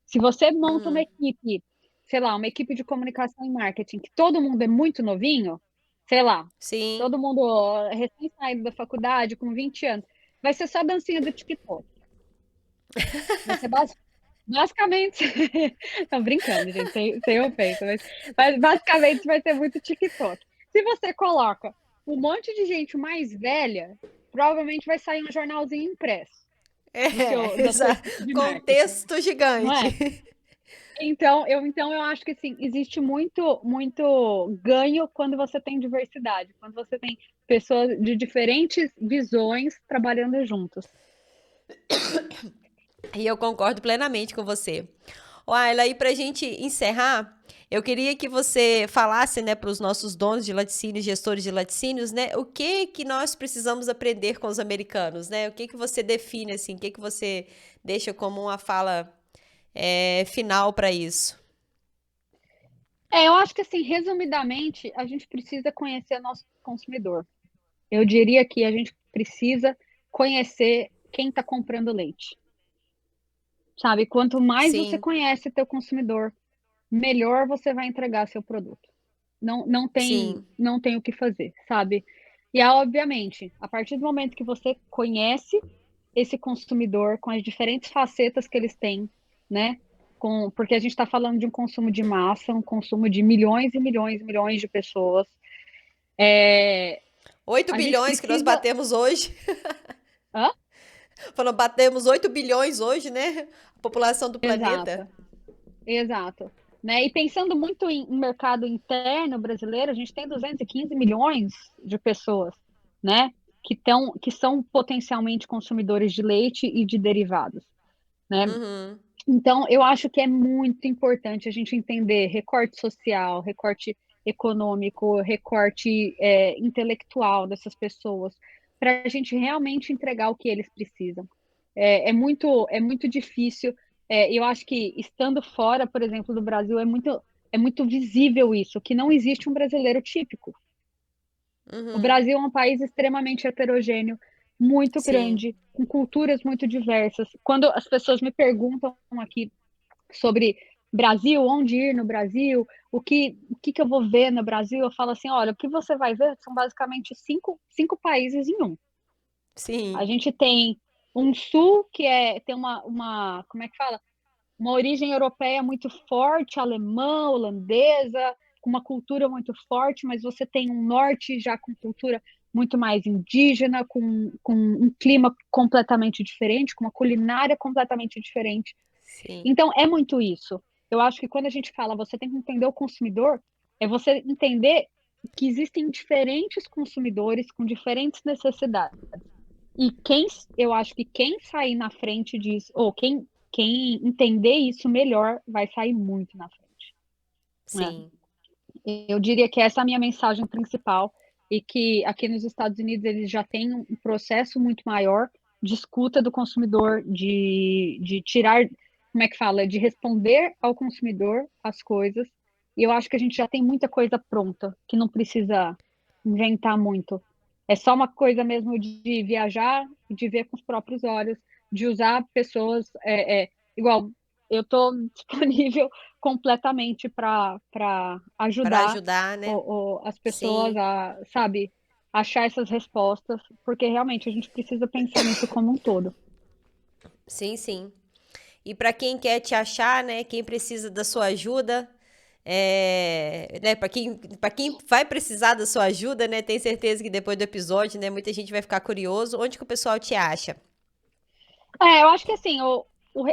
Se você monta uma Uhum. equipe, sei lá, uma equipe de comunicação e marketing, que todo mundo é muito novinho, sei lá, Sim. todo mundo recém saído da faculdade, com 20 anos, vai ser só dancinha do TikTok. Vai ser basicamente, tô brincando, gente, sem ofensa, mas basicamente vai ser muito TikTok. Se você coloca um monte de gente mais velha, provavelmente vai sair um jornalzinho impresso da sua equipe de marketing, Contexto não gigante. é? Então eu acho que, assim, existe muito ganho quando você tem diversidade, quando você tem pessoas de diferentes visões trabalhando juntos. E eu concordo plenamente com você. Ó, Ayla, e pra gente encerrar, eu queria que você falasse, né, para os nossos donos de laticínios, gestores de laticínios, né, o que que nós precisamos aprender com os americanos, né? O que que você define, assim, o que que você deixa como uma fala final para isso? Eu acho que, assim, resumidamente, a gente precisa conhecer nosso consumidor. Eu diria que a gente precisa conhecer quem está comprando leite, sabe? Quanto mais você Sim, conhece teu consumidor, melhor você vai entregar seu produto. sim, Não tem o que fazer, sabe? E aí, obviamente, a partir do momento que você conhece esse consumidor com as diferentes facetas que eles têm, né? Porque a gente está falando de um consumo de massa, um consumo de milhões e milhões e milhões de pessoas. É, 8 a gente bilhões que nós precisa. batemos hoje. Hã? Falando, batemos 8 bilhões hoje, né? A população do planeta. Exato, exato. Né? E pensando muito em mercado interno brasileiro, a gente tem 215 milhões de pessoas, né? Que são potencialmente consumidores de leite e de derivados, né? Uhum, Então, eu acho que é muito importante a gente entender recorte social, recorte econômico, recorte intelectual dessas pessoas, para a gente realmente entregar o que eles precisam. É muito difícil. Eu acho que estando fora, por exemplo, do Brasil, é muito visível isso, que não existe um brasileiro típico. O uhum, Brasil é um país extremamente heterogêneo, muito sim. grande, com culturas muito diversas. Quando as pessoas me perguntam aqui sobre Brasil, onde ir no Brasil, o que eu vou ver no Brasil, eu falo assim, olha, o que você vai ver são basicamente cinco países em um. A Sim, gente tem um sul que tem como é que fala? Uma origem europeia muito forte, alemã, holandesa, com uma cultura muito forte, mas você tem um norte já com cultura muito mais indígena, com um clima completamente diferente, com uma culinária completamente diferente. sim, Então, é muito isso. Eu acho que quando a gente fala você tem que entender o consumidor, é você entender que existem diferentes consumidores com diferentes necessidades. E eu acho que quem sair na frente disso, ou quem entender isso melhor, vai sair muito na frente. Né? sim. Eu diria que essa é a minha mensagem principal, e que aqui nos Estados Unidos eles já têm um processo muito maior de escuta do consumidor, de tirar, como é que fala? De responder ao consumidor as coisas. E eu acho que a gente já tem muita coisa pronta, que não precisa inventar muito. É só uma coisa mesmo de viajar, de ver com os próprios olhos, de usar pessoas, igual, eu estou disponível completamente para Para ajudar ajudar, né? as pessoas Sim, a, sabe, achar essas respostas, porque realmente a gente precisa pensar nisso como um todo. sim, sim. E para quem quer te achar, né? Quem precisa da sua ajuda, né? Para quem vai precisar da sua ajuda, né? Tenho certeza que depois do episódio, né? Muita gente vai ficar curioso. Onde que o pessoal te acha? Eu acho que assim,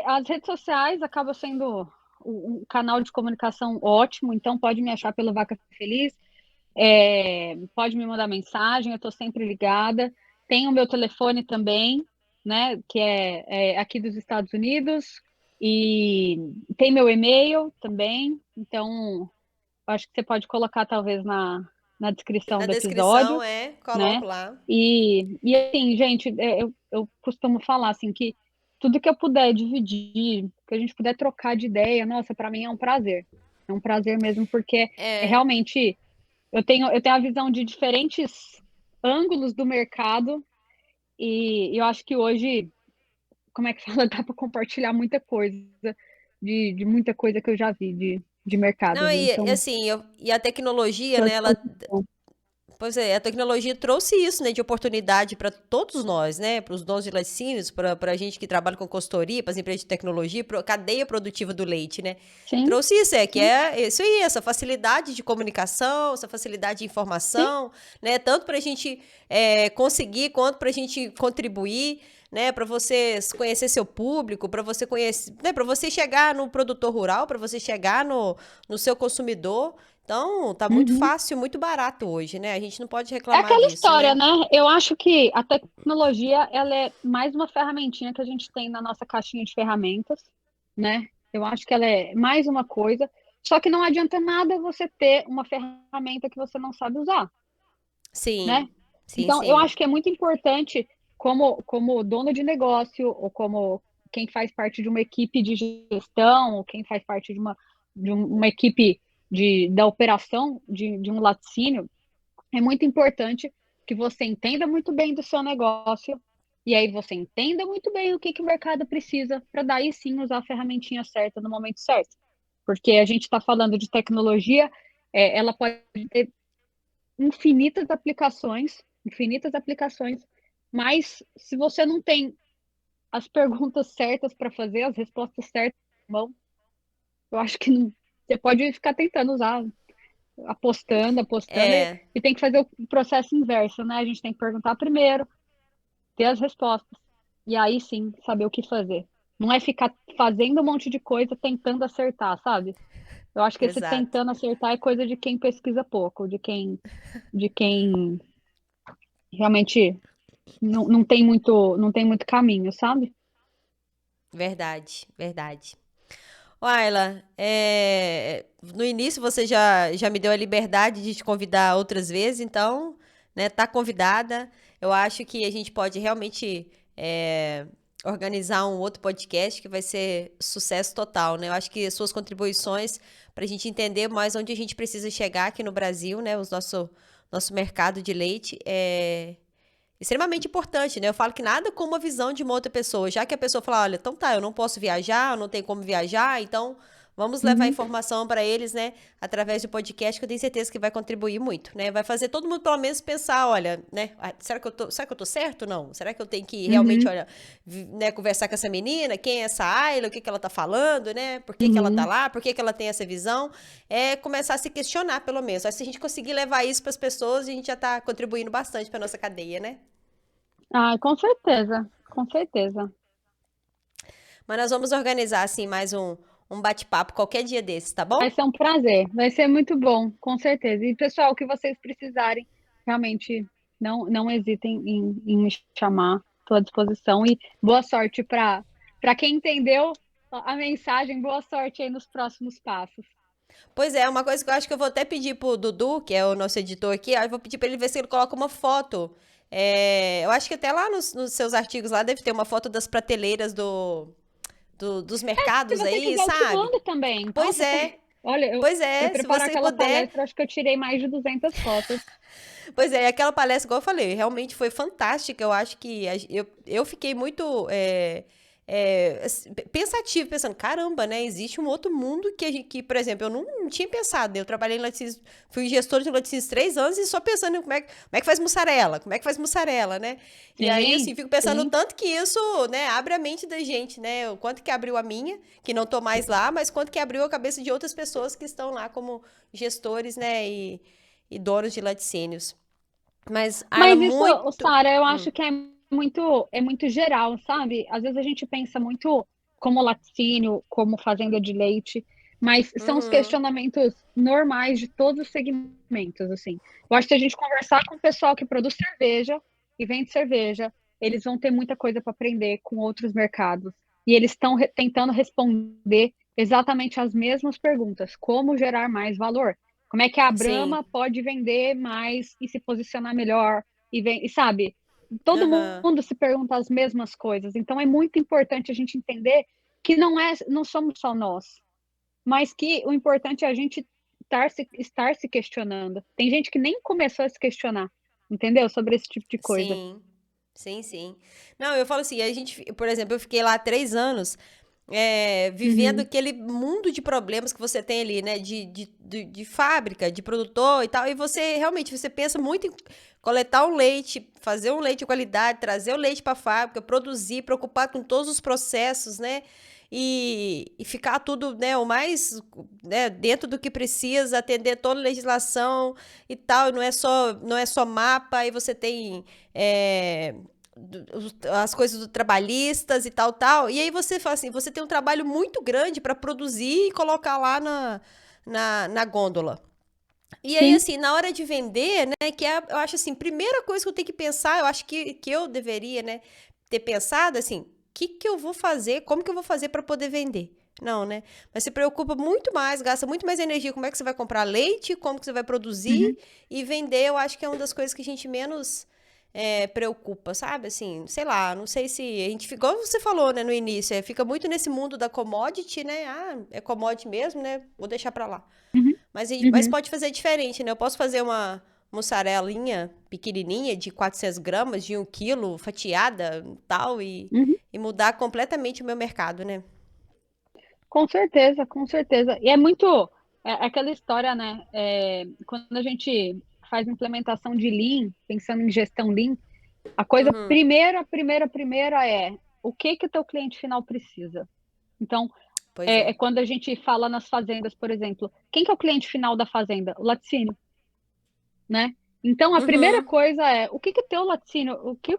as redes sociais acabam sendo um canal de comunicação ótimo, então pode me achar pelo Vaca Feliz, pode me mandar mensagem, eu estou sempre ligada. Tem o meu telefone também, né, que é aqui dos Estados Unidos, e tem meu e-mail também, então acho que você pode colocar talvez na descrição Na do descrição, episódio, coloco né? lá. E assim, gente, eu costumo falar assim que tudo que eu puder dividir, que a gente puder trocar de ideia, nossa, para mim é um prazer. É um prazer mesmo, porque É, realmente eu tenho a visão de diferentes ângulos do mercado e eu acho que hoje, como é que fala, dá para compartilhar muita coisa, de muita coisa que eu já vi de mercado, não, viu? e Então, assim, e a tecnologia, estou à né? disposição. Pois é, a tecnologia trouxe isso, né, de oportunidade para todos nós, né, para os donos de laticínios, para a gente que trabalha com consultoria, para as empresas de tecnologia, para a cadeia produtiva do leite, né. Sim, Trouxe isso, que sim, é isso aí, essa facilidade de comunicação, essa facilidade de sim. informação, né, tanto para a gente conseguir quanto para a gente contribuir, né, para você conhecer seu público, para você conhecer, né, para você chegar no produtor rural, para você chegar no seu consumidor. Então, tá muito Uhum. fácil, muito barato hoje, né? A gente não pode É reclamar aquela disso, história, né? né? Eu acho que a tecnologia, ela é mais uma ferramentinha que a gente tem na nossa caixinha de ferramentas, né? Eu acho que ela é mais uma coisa, só que não adianta nada você ter uma ferramenta que você não sabe usar, né? Sim, sim, Então, eu sim. acho que é muito importante, como dono de negócio, ou como quem faz parte de uma equipe de gestão, ou quem faz parte de uma equipe da operação de um laticínio, é muito importante que você entenda muito bem do seu negócio e aí você entenda muito bem o que o mercado precisa para daí sim usar a ferramentinha certa no momento certo. Porque a gente está falando de tecnologia, ela pode ter infinitas aplicações, mas se você não tem as perguntas certas para fazer, as respostas certas, bom, eu acho que não, você pode ficar tentando usar apostando, apostando, É, e tem que fazer o processo inverso, né? A gente tem que perguntar primeiro, ter as respostas, e aí sim saber o que fazer. Não é ficar fazendo um monte de coisa tentando acertar, sabe? Eu acho que esse exato. tentando acertar é coisa de quem pesquisa pouco, de quem realmente não tem muito caminho, sabe? Verdade, verdade. Ayla, no início você já me deu a liberdade de te convidar outras vezes, então, né, tá convidada. Eu acho que a gente pode realmente organizar um outro podcast que vai ser sucesso total, né? Eu acho que as suas contribuições para a gente entender mais onde a gente precisa chegar aqui no Brasil, né? Nosso mercado de leite é extremamente importante, né? Eu falo que nada como a visão de uma outra pessoa, já que a pessoa fala, olha, então tá, eu não posso viajar, eu não tenho como viajar, então vamos levar Uhum, informação para eles, né, através do podcast, que eu tenho certeza que vai contribuir muito, né? Vai fazer todo mundo pelo menos pensar, olha, né, será que eu tô certo? Não. Será que eu tenho que realmente, uhum, olha, né, conversar com essa menina? Quem é essa Ayla? O que que ela tá falando, né? Por que que ela tá uhum. lá? Por que que ela tem essa visão? É começar a se questionar, pelo menos. Aí, se a gente conseguir levar isso para as pessoas, a gente já tá contribuindo bastante para nossa cadeia, né? Ah, com certeza, com certeza. Mas nós vamos organizar, assim, mais um bate-papo qualquer dia desses, tá Vai bom? ser um prazer, vai ser muito bom, com certeza. E, pessoal, o que vocês precisarem, realmente não hesitem em me chamar, estou à disposição. E boa sorte para quem entendeu a mensagem, boa sorte aí nos próximos passos. Pois é, uma coisa que eu acho que eu vou até pedir pro Dudu, que é o nosso editor aqui, aí eu vou pedir pra ele ver se ele coloca uma foto Eu acho que até lá nos seus artigos lá deve ter uma foto das prateleiras dos Se mercados você aí, quiser, eu te sabe? mando também. Pois Nossa, é, olha, pois eu é, se preparo você aquela puder. palestra, acho que eu tirei mais de 200 fotos. Pois é, aquela palestra, igual eu falei, realmente foi fantástica. Eu acho que eu fiquei muito pensativa, pensando, caramba, né? Existe um outro mundo que, por exemplo, eu não tinha pensado, né? Eu trabalhei em laticínios, fui gestora de laticínios 3 anos e só pensando em como é que faz mussarela, como é que faz mussarela, né? E aí, Sim, assim, fico pensando o sim. tanto que isso, né, abre a mente da gente, né? O quanto que abriu a minha, que não tô mais lá, mas quanto que abriu a cabeça de outras pessoas que estão lá como gestores, né? E donos de laticínios. Mas, Ayla, Mas isso, muito. Sara, eu acho que é muito geral, sabe? Às vezes a gente pensa muito como laticínio, como fazenda de leite, mas são os Uhum, questionamentos normais de todos os segmentos, assim. Eu acho que a gente conversar com o pessoal que produz cerveja e vende cerveja, eles vão ter muita coisa para aprender com outros mercados. E eles estão tentando responder exatamente as mesmas perguntas: como gerar mais valor? Como é que a sim. Brahma pode vender mais e se posicionar melhor? E sabe, todo Aham, mundo se pergunta as mesmas coisas. Então é muito importante a gente entender que não somos só nós, mas que o importante é a gente estar se questionando. Tem gente que nem começou a se questionar, entendeu? Sobre esse tipo de coisa. sim. Sim, sim. Não, eu falo assim, por exemplo, eu fiquei lá 3 anos, vivendo Uhum, aquele mundo de problemas que você tem ali, né? De fábrica, de produtor e tal. E você realmente, você pensa muito em coletar o leite, fazer um leite de qualidade, trazer o leite para a fábrica, produzir, preocupado com todos os processos, né? E ficar tudo, né, o mais, né, dentro do que precisa, atender toda a legislação e tal. E não é só mapa, aí você tem. é, as coisas do trabalhistas e tal, tal. E aí você fala assim, você tem um trabalho muito grande para produzir e colocar lá na gôndola. E aí, sim. assim, na hora de vender, né, eu acho assim, primeira coisa que eu tenho que pensar, eu acho que eu deveria, né, ter pensado, assim, o que eu vou fazer, como que eu vou fazer para poder vender? Não, né? Mas se preocupa muito mais, gasta muito mais energia, como é que você vai comprar leite, como que você vai produzir Uhum, e vender, eu acho que é uma das coisas que a gente menos preocupa, sabe? Assim, sei lá, não sei se a gente, igual você falou, né, no início, fica muito nesse mundo da commodity, né? Ah, é commodity mesmo, né? Vou deixar pra lá. uhum, Mas uhum, pode fazer diferente, né? Eu posso fazer uma mussarelinha pequenininha de 400 gramas, de 1 quilo, fatiada e tal, uhum. e mudar completamente o meu mercado, né? Com certeza, com certeza. E é muito aquela história, né? Quando a gente faz implementação de Lean, pensando em gestão Lean, a coisa Uhum, primeira é o que o teu cliente final precisa. Então, pois é é. quando a gente fala nas fazendas, por exemplo, quem que é o cliente final da fazenda? O laticínio, né? Então, a primeira Uhum, coisa é o que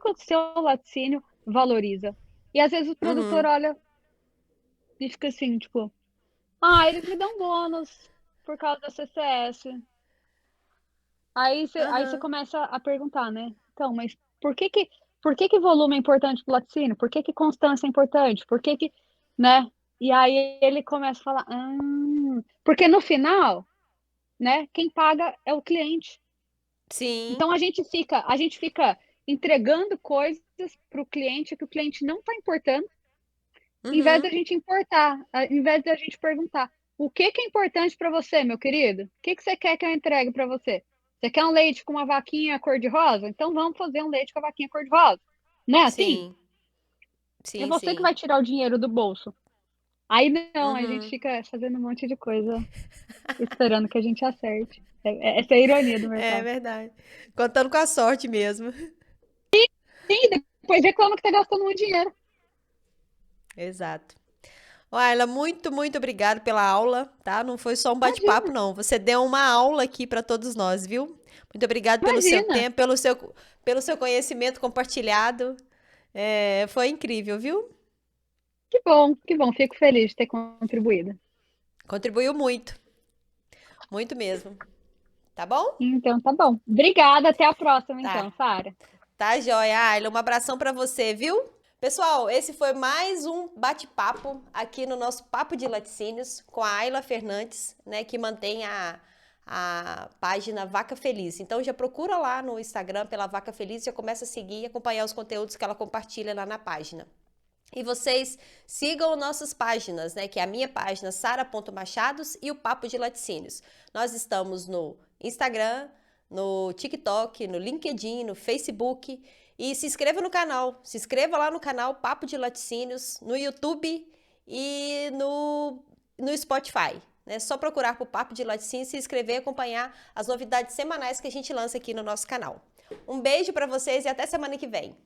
o seu laticínio valoriza? E às vezes o produtor uhum, olha e fica assim, tipo, eles me dão bônus por causa da CCS. Aí você aham, começa a perguntar, né? Então, mas por que que volume é importante para o laticínio? Por que que constância é importante? Por que que, né? E aí ele começa a falar, porque no final, né, quem paga é o cliente. sim, Então a gente fica entregando coisas para o cliente que o cliente não está importando, em vez da uhum, gente importar, em vez da gente perguntar, o que que é importante para você, meu querido? O que que você quer que eu entregue para você? Você quer um leite com uma vaquinha cor-de-rosa? Então vamos fazer um leite com a vaquinha cor-de-rosa. Não é assim? sim, É sim, você que sim, vai tirar o dinheiro do bolso. Aí não, a gente uhum, fica fazendo um monte de coisa, esperando que a gente acerte. Essa é a ironia do é mercado. verdade. Contando com a sorte mesmo. Sim, depois reclama que tá gastando muito dinheiro. Exato. Ayla, muito, muito obrigada pela aula, tá? Não foi só um bate-papo, Imagina, não. Você deu uma aula aqui para todos nós, viu? Muito obrigada pelo seu imagina. tempo, pelo seu conhecimento compartilhado. Foi incrível, viu? Que bom, fico feliz de ter contribuído. Contribuiu muito mesmo. Tá bom? Então tá bom. Obrigada, até a próxima então, Tá. Sara. Tá, joia. Ayla, um abração para você, viu? Pessoal, esse foi mais um bate-papo aqui no nosso Papo de Laticínios com a Ayla Fernandes, né, que mantém a página Vaca Feliz. Então já procura lá no Instagram pela Vaca Feliz, já começa a seguir e acompanhar os conteúdos que ela compartilha lá na página. E vocês sigam nossas páginas, né? Que é a minha página, sara.machados, e o Papo de Laticínios. Nós estamos no Instagram, no TikTok, no LinkedIn, no Facebook. E se inscreva no canal. Se inscreva lá no canal Papo de Laticínios, no YouTube e no Spotify. É só procurar por Papo de Laticínios, se inscrever e acompanhar as novidades semanais que a gente lança aqui no nosso canal. Um beijo para vocês e até semana que vem.